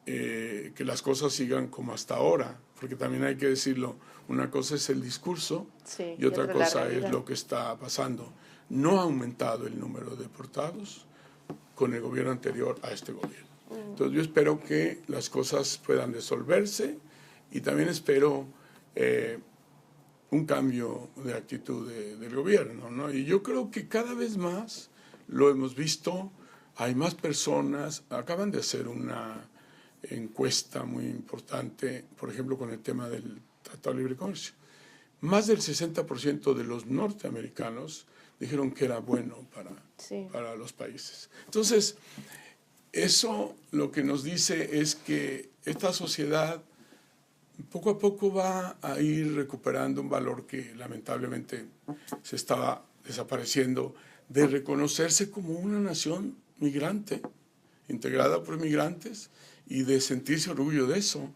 que las cosas sigan como hasta ahora, porque también hay que decirlo, una cosa es el discurso y otra cosa es lo que está pasando. No ha aumentado el número de deportados con el gobierno anterior a este gobierno. Entonces yo espero que las cosas puedan resolverse y también espero un cambio de actitud del gobierno, ¿no? Y yo creo que cada vez más lo hemos visto, hay más personas, acaban de hacer una encuesta muy importante, por ejemplo, con el tema del Tratado de Libre Comercio. Más del 60% de los norteamericanos dijeron que era bueno para los países. Entonces, eso lo que nos dice es que esta sociedad poco a poco va a ir recuperando un valor que lamentablemente se estaba desapareciendo, de reconocerse como una nación migrante, integrada por migrantes, y de sentirse orgullo de eso,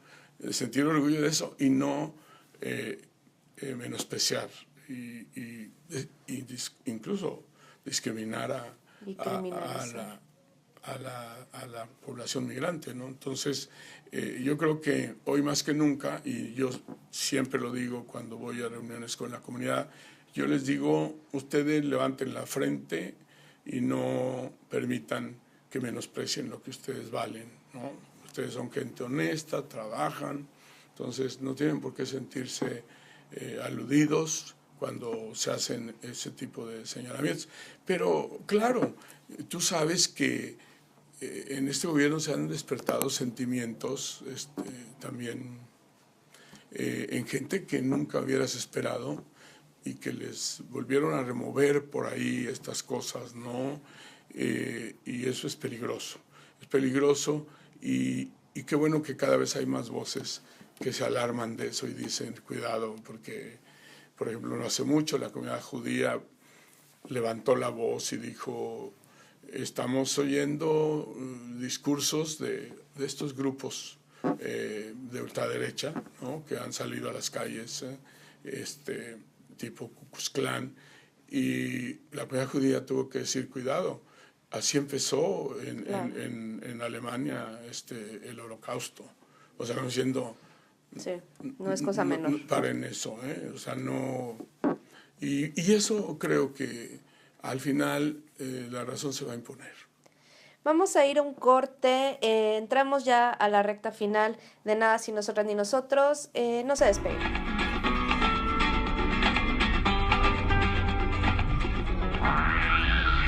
y no menospreciar y incluso discriminar a la población migrante, ¿no? Entonces, yo creo que hoy más que nunca, y yo siempre lo digo cuando voy a reuniones con la comunidad, yo les digo, ustedes levanten la frente y no permitan que menosprecien lo que ustedes valen, ¿no? Ustedes son gente honesta, trabajan, entonces no tienen por qué sentirse aludidos cuando se hacen ese tipo de señalamientos. Pero claro, tú sabes que en este gobierno se han despertado sentimientos también en gente que nunca hubieras esperado y que les volvieron a remover por ahí estas cosas, ¿no? Y eso es peligroso. Es peligroso y qué bueno que cada vez hay más voces que se alarman de eso y dicen, cuidado, porque, por ejemplo, no hace mucho la comunidad judía levantó la voz y dijo, estamos oyendo discursos de estos grupos de ultraderecha, ¿no? Que han salido a las calles, tipo Ku Klux Klan, y la comunidad judía tuvo que decir, cuidado, así empezó en Alemania el Holocausto. O sea, estamos diciendo... Sí, no es cosa menor. No paren eso, o sea, no... Y eso creo que al final la razón se va a imponer. Vamos a ir a un corte, entramos ya a la recta final de Nada Sin Nosotras Ni Nosotros, no se despeguen.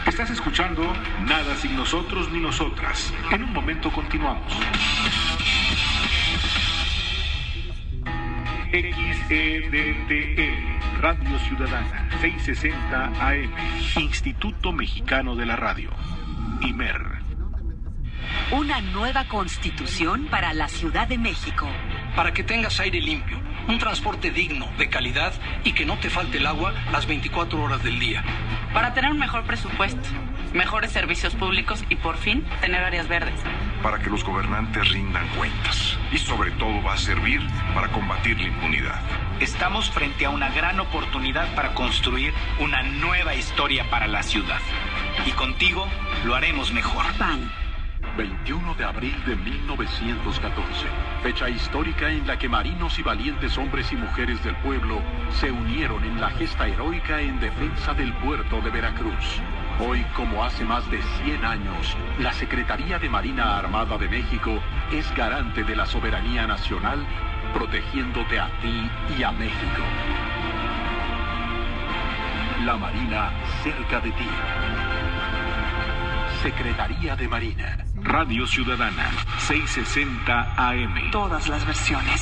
Estás escuchando Nada Sin Nosotros Ni Nosotras. En un momento continuamos. XEDTL, Radio Ciudadana, 660 AM, Instituto Mexicano de la Radio, IMER. Una nueva constitución para la Ciudad de México. Para que tengas aire limpio, un transporte digno, de calidad y que no te falte el agua las 24 horas del día. Para tener un mejor presupuesto, mejores servicios públicos y por fin tener áreas verdes. Para que los gobernantes rindan cuentas. Y sobre todo va a servir para combatir la impunidad. Estamos frente a una gran oportunidad para construir una nueva historia para la ciudad. Y contigo lo haremos mejor. PAN. 21 de abril de 1914, fecha histórica en la que marinos y valientes hombres y mujeres del pueblo se unieron en la gesta heroica en defensa del puerto de Veracruz. Hoy, como hace más de 100 años, la Secretaría de Marina Armada de México es garante de la soberanía nacional, protegiéndote a ti y a México. La Marina cerca de ti. Secretaría de Marina. Radio Ciudadana, 660 AM. Todas las versiones.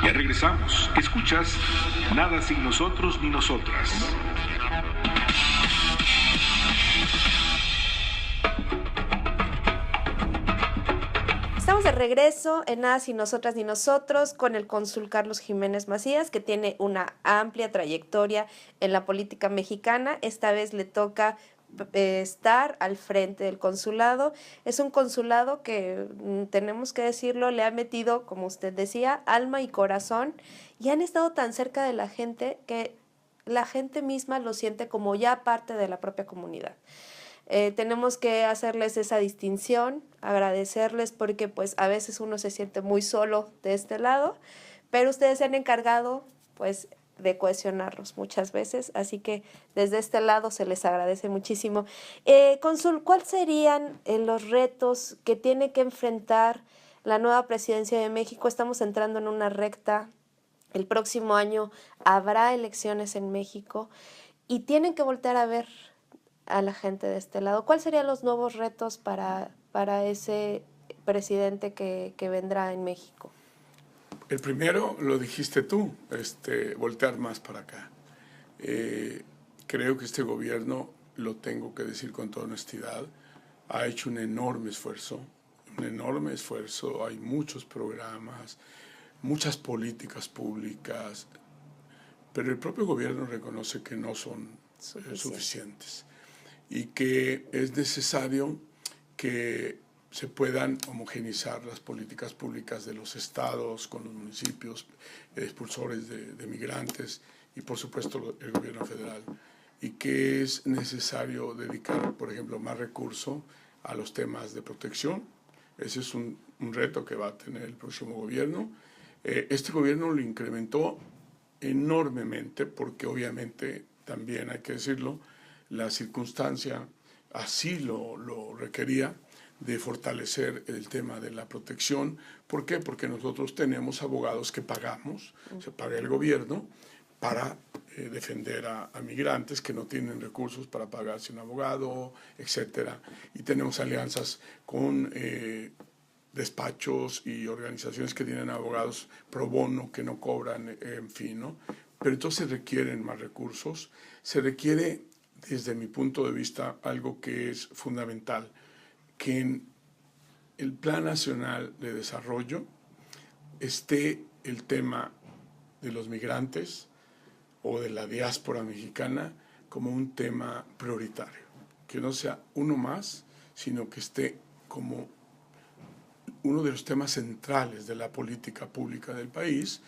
Ya regresamos. Escuchas Nada sin nosotros ni nosotras. Estamos de regreso en Nada sin nosotras ni nosotros con el cónsul Carlos Jiménez Macías, que tiene una amplia trayectoria en la política mexicana. Esta vez le toca estar al frente del consulado. Es un consulado que, tenemos que decirlo, le ha metido, como usted decía, alma y corazón, y han estado tan cerca de la gente que la gente misma lo siente como ya parte de la propia comunidad. Tenemos que hacerles esa distinción, agradecerles, porque pues a veces uno se siente muy solo de este lado, pero ustedes se han encargado pues de cohesionarlos muchas veces, así que desde este lado se les agradece muchísimo. Cónsul, ¿cuáles serían los retos que tiene que enfrentar la nueva presidencia de México? Estamos entrando en una recta, el próximo año habrá elecciones en México y tienen que voltear a ver a la gente de este lado. ¿Cuáles serían los nuevos retos para ese presidente que vendrá en México? El primero lo dijiste tú, voltear más para acá. Creo que este gobierno, lo tengo que decir con toda honestidad, ha hecho un enorme esfuerzo. Hay muchos programas, muchas políticas públicas, pero el propio gobierno reconoce que no son suficientes y que es necesario que se puedan homogeneizar las políticas públicas de los estados con los municipios, expulsores de migrantes y, por supuesto, el gobierno federal. Y que es necesario dedicar, por ejemplo, más recursos a los temas de protección. Ese es un reto que va a tener el próximo gobierno. Este gobierno lo incrementó enormemente porque, obviamente, también hay que decirlo, la circunstancia así lo requería, de fortalecer el tema de la protección. ¿Por qué? Porque nosotros tenemos abogados que pagamos, se paga el gobierno para defender a migrantes que no tienen recursos para pagarse un abogado, etcétera. Y tenemos alianzas con despachos y organizaciones que tienen abogados pro bono que no cobran, en fin, ¿no? Pero entonces requieren más recursos. Se requiere, desde mi punto de vista, algo que es fundamental, que en el Plan Nacional de Desarrollo esté el tema de los migrantes o de la diáspora mexicana como un tema prioritario, que no sea uno más, sino que esté como uno de los temas centrales de la política pública del país,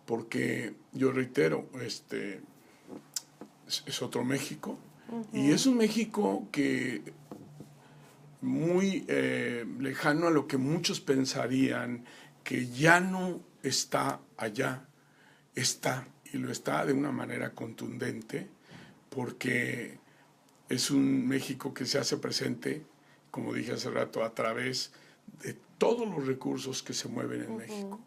porque yo reitero, es otro México, y es un México que muy lejano a lo que muchos pensarían, que ya no está allá, está, y lo está de una manera contundente, porque es un México que se hace presente, como dije hace rato, a través de todos los recursos que se mueven en México,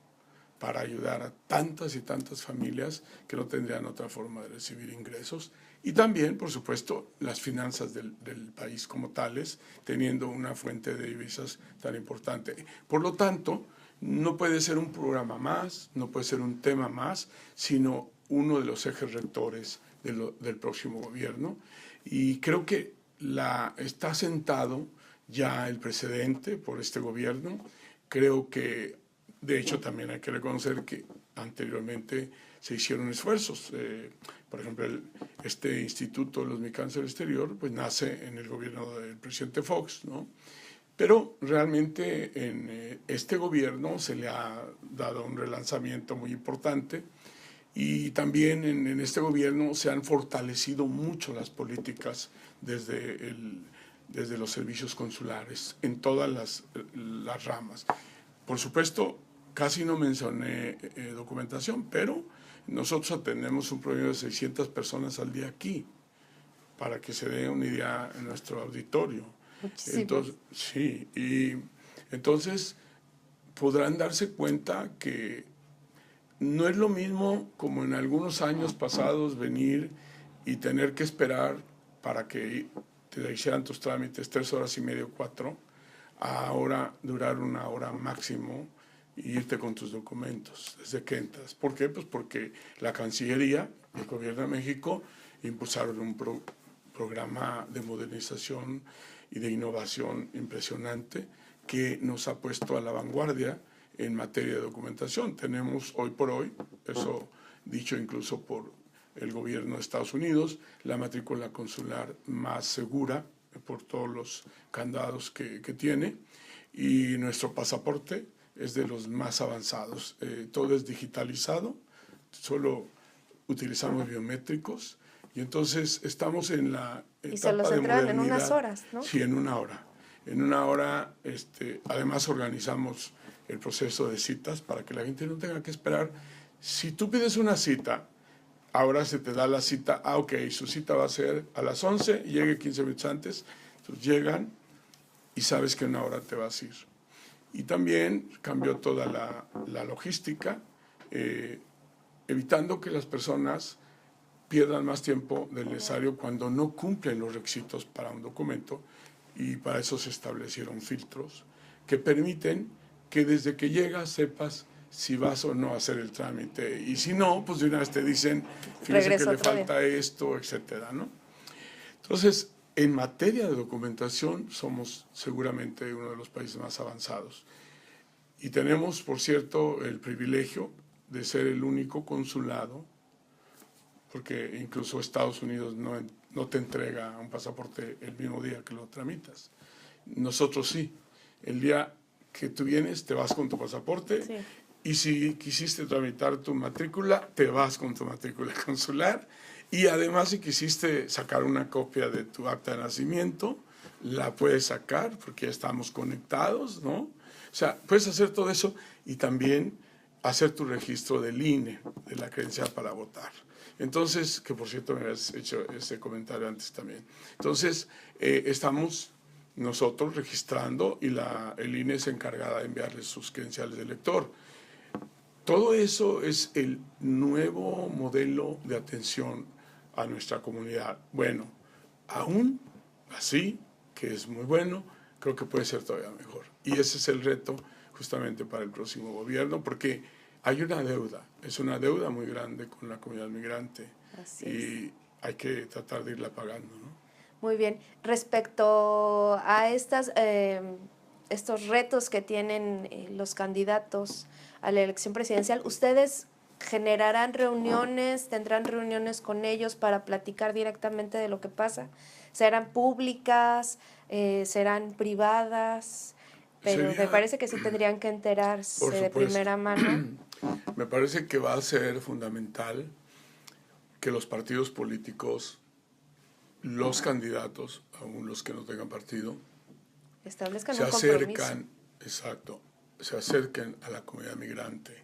para ayudar a tantas y tantas familias que no tendrían otra forma de recibir ingresos. Y también, por supuesto, las finanzas del país como tales, teniendo una fuente de divisas tan importante. Por lo tanto, no puede ser un programa más, no puede ser un tema más, sino uno de los ejes rectores del próximo gobierno. Y creo que está sentado ya el precedente por este gobierno. Creo que, de hecho, también hay que reconocer que anteriormente se hicieron esfuerzos. Por ejemplo, este Instituto de los Mexicanos del Exterior pues nace en el gobierno del presidente Fox, ¿no? Pero realmente en este gobierno se le ha dado un relanzamiento muy importante y también en este gobierno se han fortalecido mucho las políticas desde desde los servicios consulares, en todas las ramas. Por supuesto, casi no mencioné documentación, pero nosotros atendemos un promedio de 600 personas al día aquí, para que se dé una idea en nuestro auditorio. Entonces, sí, y entonces podrán darse cuenta que no es lo mismo como en algunos años pasados venir y tener que esperar para que te hicieran tus trámites 3 horas y media, 4, a ahora durar 1 hora máximo y irte con tus documentos desde que entras. ¿Por qué? Pues porque la Cancillería y el Gobierno de México impulsaron un programa de modernización y de innovación impresionante que nos ha puesto a la vanguardia en materia de documentación. Tenemos hoy por hoy, eso dicho incluso por el gobierno de Estados Unidos, la matrícula consular más segura por todos los candados que tiene, y nuestro pasaporte es de los más avanzados. Todo es digitalizado, solo utilizamos biométricos, y entonces estamos en la etapa de modernidad. Y se los entregan en unas horas, ¿no? Sí, en 1 hora. En 1 hora, además organizamos el proceso de citas para que la gente no tenga que esperar. Si tú pides una cita, ahora se te da la cita, ok, su cita va a ser a las 11, llegue 15 minutos antes, entonces llegan y sabes que en 1 hora te vas a ir. Y también cambió toda la logística, evitando que las personas pierdan más tiempo del necesario cuando no cumplen los requisitos para un documento, y para eso se establecieron filtros que permiten que desde que llegas sepas si vas o no a hacer el trámite, y si no, pues de una vez te dicen, fíjese que le falta esto, etcétera, ¿no? Entonces, en materia de documentación somos seguramente uno de los países más avanzados, y tenemos, por cierto, el privilegio de ser el único consulado, porque incluso Estados Unidos no te entrega un pasaporte el mismo día que lo tramitas. Nosotros sí. El día que tú vienes, te vas con tu pasaporte, sí. Y si quisiste tramitar tu matrícula, te vas con tu matrícula consular, y además si quisiste sacar una copia de tu acta de nacimiento, la puedes sacar porque ya estamos conectados, ¿no? O sea, puedes hacer todo eso y también hacer tu registro del INE, de la credencial para votar. Entonces, que por cierto me habías hecho ese comentario antes también. Entonces, estamos nosotros registrando, y el INE es encargada de enviarles sus credenciales de elector. Todo eso es el nuevo modelo de atención a nuestra comunidad. Bueno, aún así, que es muy bueno, creo que puede ser todavía mejor. Y ese es el reto justamente para el próximo gobierno, porque hay una deuda, es una deuda muy grande con la comunidad migrante. Así y hay que tratar de irla pagando, ¿no? Muy bien. Respecto a estos retos que tienen los candidatos a la elección presidencial, ¿ustedes generarán reuniones, tendrán reuniones con ellos para platicar directamente de lo que pasa? ¿Serán públicas? ¿Serán privadas? Pero me parece que sí tendrían que enterarse de primera mano. Me parece que va a ser fundamental que los partidos políticos, los candidatos, aún los que no tengan partido, establezcan un compromiso. Se acerquen a la comunidad migrante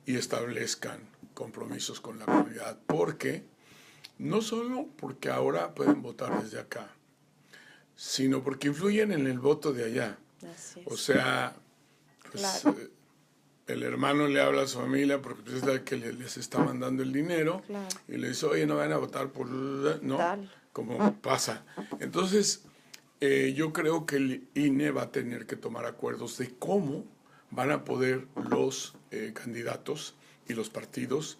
y establezcan compromisos con la comunidad, porque no solo porque ahora pueden votar desde acá, sino porque influyen en el voto de allá. O sea, pues, claro. El hermano le habla a su familia porque es la que les está mandando el dinero, claro. Y le dice, oye, no van a votar por... ¿no? Tal. Como pasa. Entonces, yo creo que el INE va a tener que tomar acuerdos de cómo van a poder los candidatos y los partidos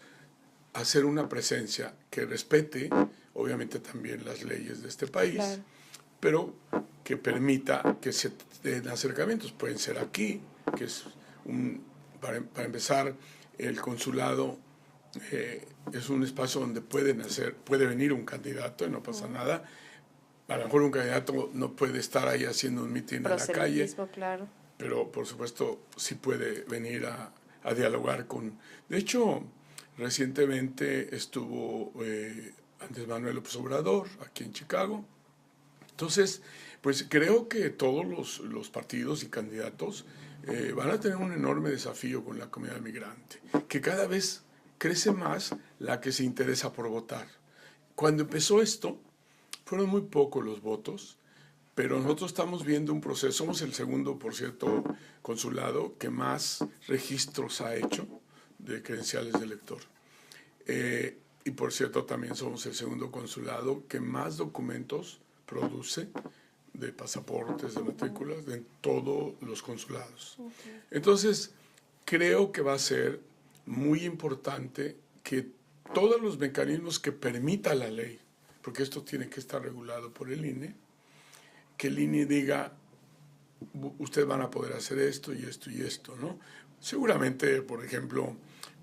hacer una presencia que respete, obviamente, también las leyes de este país, claro. Pero que permita que se den acercamientos. Pueden ser aquí, que es para empezar, el consulado es un espacio donde puede venir un candidato y no pasa nada. A lo mejor un candidato no puede estar ahí haciendo un mitin en la calle, claro. Pero por supuesto sí puede venir a dialogar con... De hecho, recientemente estuvo Andrés Manuel López Obrador aquí en Chicago, Entonces, pues creo que todos los partidos y candidatos van a tener un enorme desafío con la comunidad migrante, que cada vez crece más la que se interesa por votar. Cuando empezó esto, fueron muy pocos los votos, pero nosotros estamos viendo un proceso. Somos el segundo, por cierto, consulado que más registros ha hecho de credenciales de elector. Y por cierto, también somos el segundo consulado que más documentos produce de pasaportes, de matrículas, de todos los consulados. Entonces, creo que va a ser muy importante que todos los mecanismos que permita la ley, porque esto tiene que estar regulado por el INE, que el INE diga, ustedes van a poder hacer esto y esto y esto, ¿no? Seguramente, por ejemplo,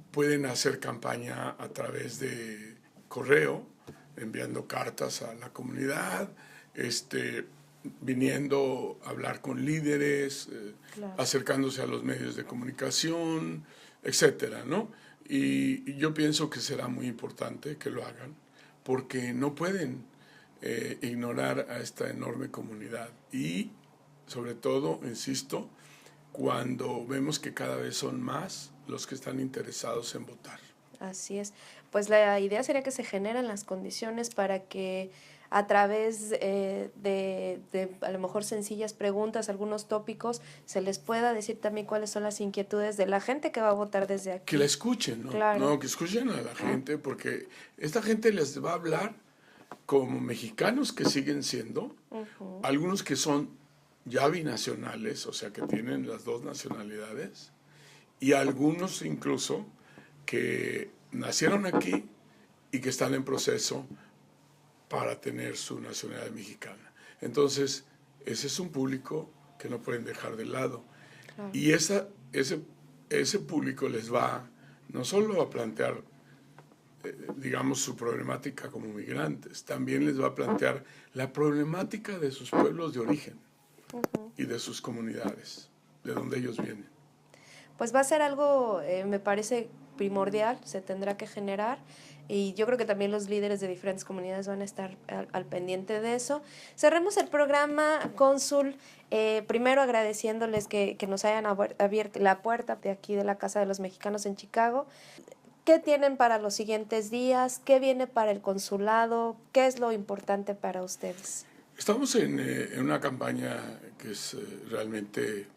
pueden hacer campaña a través de correo, enviando cartas a la comunidad, viniendo a hablar con líderes, claro, acercándose a los medios de comunicación, etcétera, ¿no? Y yo pienso que será muy importante que lo hagan, porque no pueden ignorar a esta enorme comunidad. Y, sobre todo, insisto, cuando vemos que cada vez son más los que están interesados en votar. Así es. Pues la idea sería que se generen las condiciones para que a través de a lo mejor sencillas preguntas, algunos tópicos, se les pueda decir también cuáles son las inquietudes de la gente que va a votar desde aquí. Que la escuchen, ¿no? Claro. No, que escuchen a la gente, porque esta gente les va a hablar como mexicanos que siguen siendo, algunos que son ya binacionales, o sea, que tienen las dos nacionalidades, y algunos incluso que nacieron aquí y que están en proceso para tener su nacionalidad mexicana. Entonces, ese es un público que no pueden dejar de lado. Claro. Y ese público les va no solo a plantear, digamos, su problemática como migrantes, también les va a plantear la problemática de sus pueblos de origen y de sus comunidades, de donde ellos vienen. Pues va a ser algo, me parece primordial, se tendrá que generar, y yo creo que también los líderes de diferentes comunidades van a estar al pendiente de eso. Cerremos el programa, cónsul, primero agradeciéndoles que nos hayan abierto la puerta de aquí de la Casa de los Mexicanos en Chicago. ¿Qué tienen para los siguientes días? ¿Qué viene para el consulado? ¿Qué es lo importante para ustedes? Estamos en una campaña que es realmente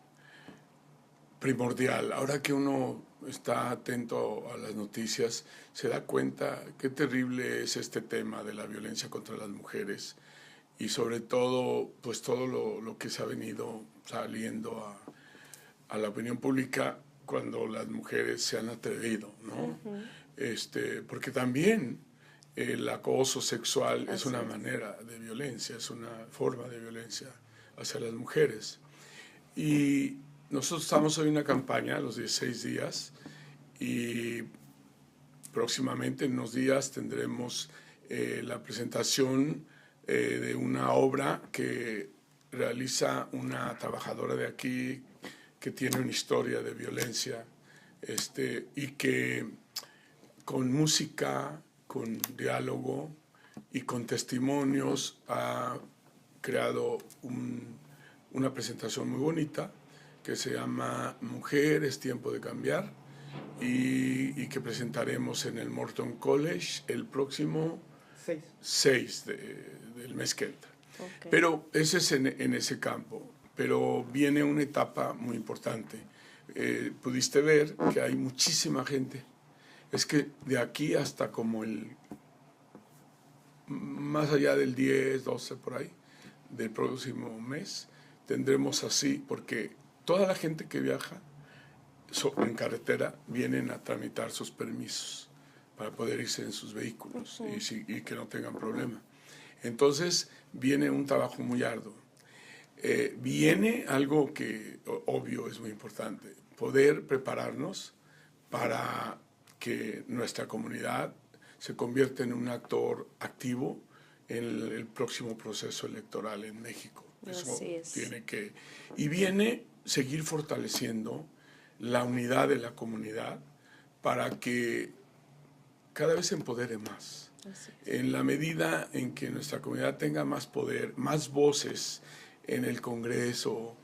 primordial. Ahora que uno está atento a las noticias, se da cuenta qué terrible es este tema de la violencia contra las mujeres y sobre todo, pues todo lo que se ha venido saliendo a la opinión pública cuando las mujeres se han atrevido, ¿no? Porque también el acoso sexual es una manera de violencia, es una forma de violencia hacia las mujeres. Y nosotros estamos hoy en una campaña, los 16 días, y próximamente en unos días tendremos la presentación de una obra que realiza una trabajadora de aquí que tiene una historia de violencia y que con música, con diálogo y con testimonios ha creado una presentación muy bonita que se llama Mujer, es tiempo de cambiar, y que presentaremos en el Morton College el próximo 6 del mes que entra. Okay. Pero ese es en ese campo, pero viene una etapa muy importante. Pudiste ver que hay muchísima gente. Es que de aquí hasta como más allá del 10, 12 por ahí, del próximo mes, tendremos así, porque toda la gente que viaja en carretera vienen a tramitar sus permisos para poder irse en sus vehículos y que no tengan problema. Entonces viene un trabajo muy arduo. Viene algo que, obvio, es muy importante, poder prepararnos para que nuestra comunidad se convierta en un actor activo en el próximo proceso electoral en México. Eso tiene que... Y viene seguir fortaleciendo la unidad de la comunidad para que cada vez se empodere más. En la medida en que nuestra comunidad tenga más poder, más voces en el Congreso,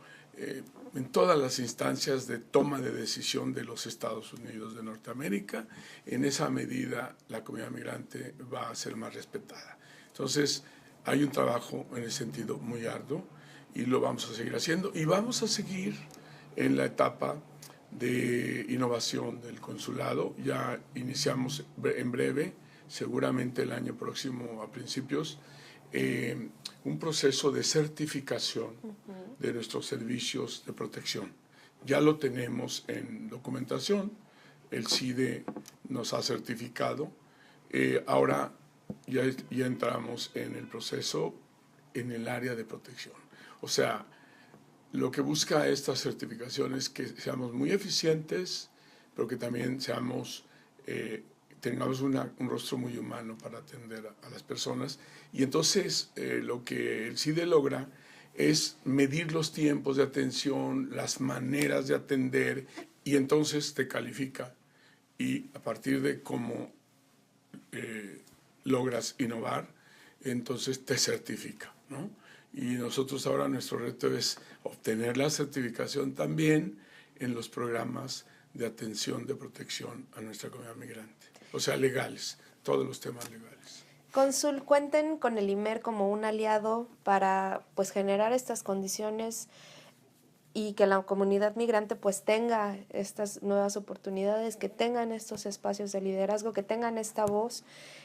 en todas las instancias de toma de decisión de los Estados Unidos de Norteamérica, en esa medida la comunidad migrante va a ser más respetada. Entonces, hay un trabajo en ese sentido muy arduo y lo vamos a seguir haciendo, y vamos a seguir en la etapa de innovación del consulado. Ya iniciamos en breve, seguramente el año próximo a principios, un proceso de certificación de nuestros servicios de protección. Ya lo tenemos en documentación, el CIDE nos ha certificado, ahora ya entramos en el proceso en el área de protección. O sea, lo que busca esta certificación es que seamos muy eficientes, pero que también tengamos un rostro muy humano para atender a las personas. Y entonces lo que el CIDE logra es medir los tiempos de atención, las maneras de atender, y entonces te califica. Y a partir de cómo logras innovar, entonces te certifica, ¿no? Y nosotros ahora nuestro reto es obtener la certificación también en los programas de atención de protección a nuestra comunidad migrante. O sea, legales, todos los temas legales. Cónsul, cuenten con el IMER como un aliado para pues generar estas condiciones y que la comunidad migrante pues tenga estas nuevas oportunidades, que tengan estos espacios de liderazgo, que tengan esta voz.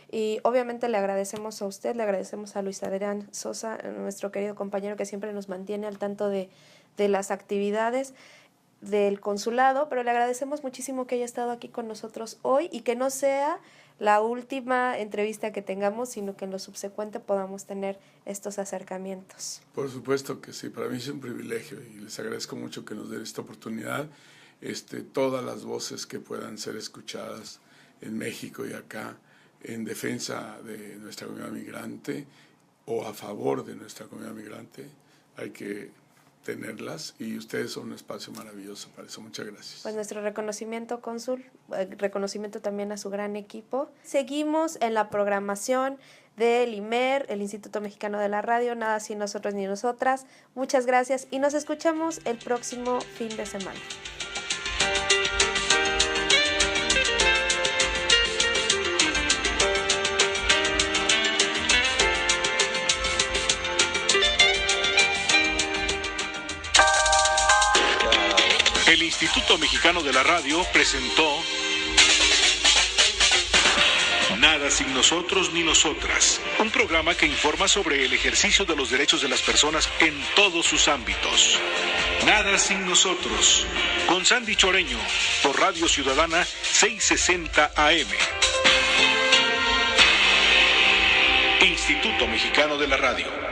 Y obviamente le agradecemos a usted, le agradecemos a Luis Adrián Sosa, nuestro querido compañero que siempre nos mantiene al tanto de las actividades del consulado, pero le agradecemos muchísimo que haya estado aquí con nosotros hoy y que no sea la última entrevista que tengamos, sino que en lo subsecuente podamos tener estos acercamientos. Por supuesto que sí, para mí es un privilegio y les agradezco mucho que nos den esta oportunidad. Todas las voces que puedan ser escuchadas en México y acá en defensa de nuestra comunidad migrante o a favor de nuestra comunidad migrante, hay que tenerlas, y ustedes son un espacio maravilloso para eso. Muchas gracias. Pues nuestro reconocimiento, cónsul, reconocimiento también a su gran equipo. Seguimos en la programación del IMER, el Instituto Mexicano de la Radio, Nada Sin Nosotros ni Nosotras. Muchas gracias y nos escuchamos el próximo fin de semana. El Instituto Mexicano de la Radio presentó Nada sin nosotros ni nosotras, un programa que informa sobre el ejercicio de los derechos de las personas en todos sus ámbitos. Nada sin nosotros, con Sandy Choreño, por Radio Ciudadana 660 AM. Instituto Mexicano de la Radio.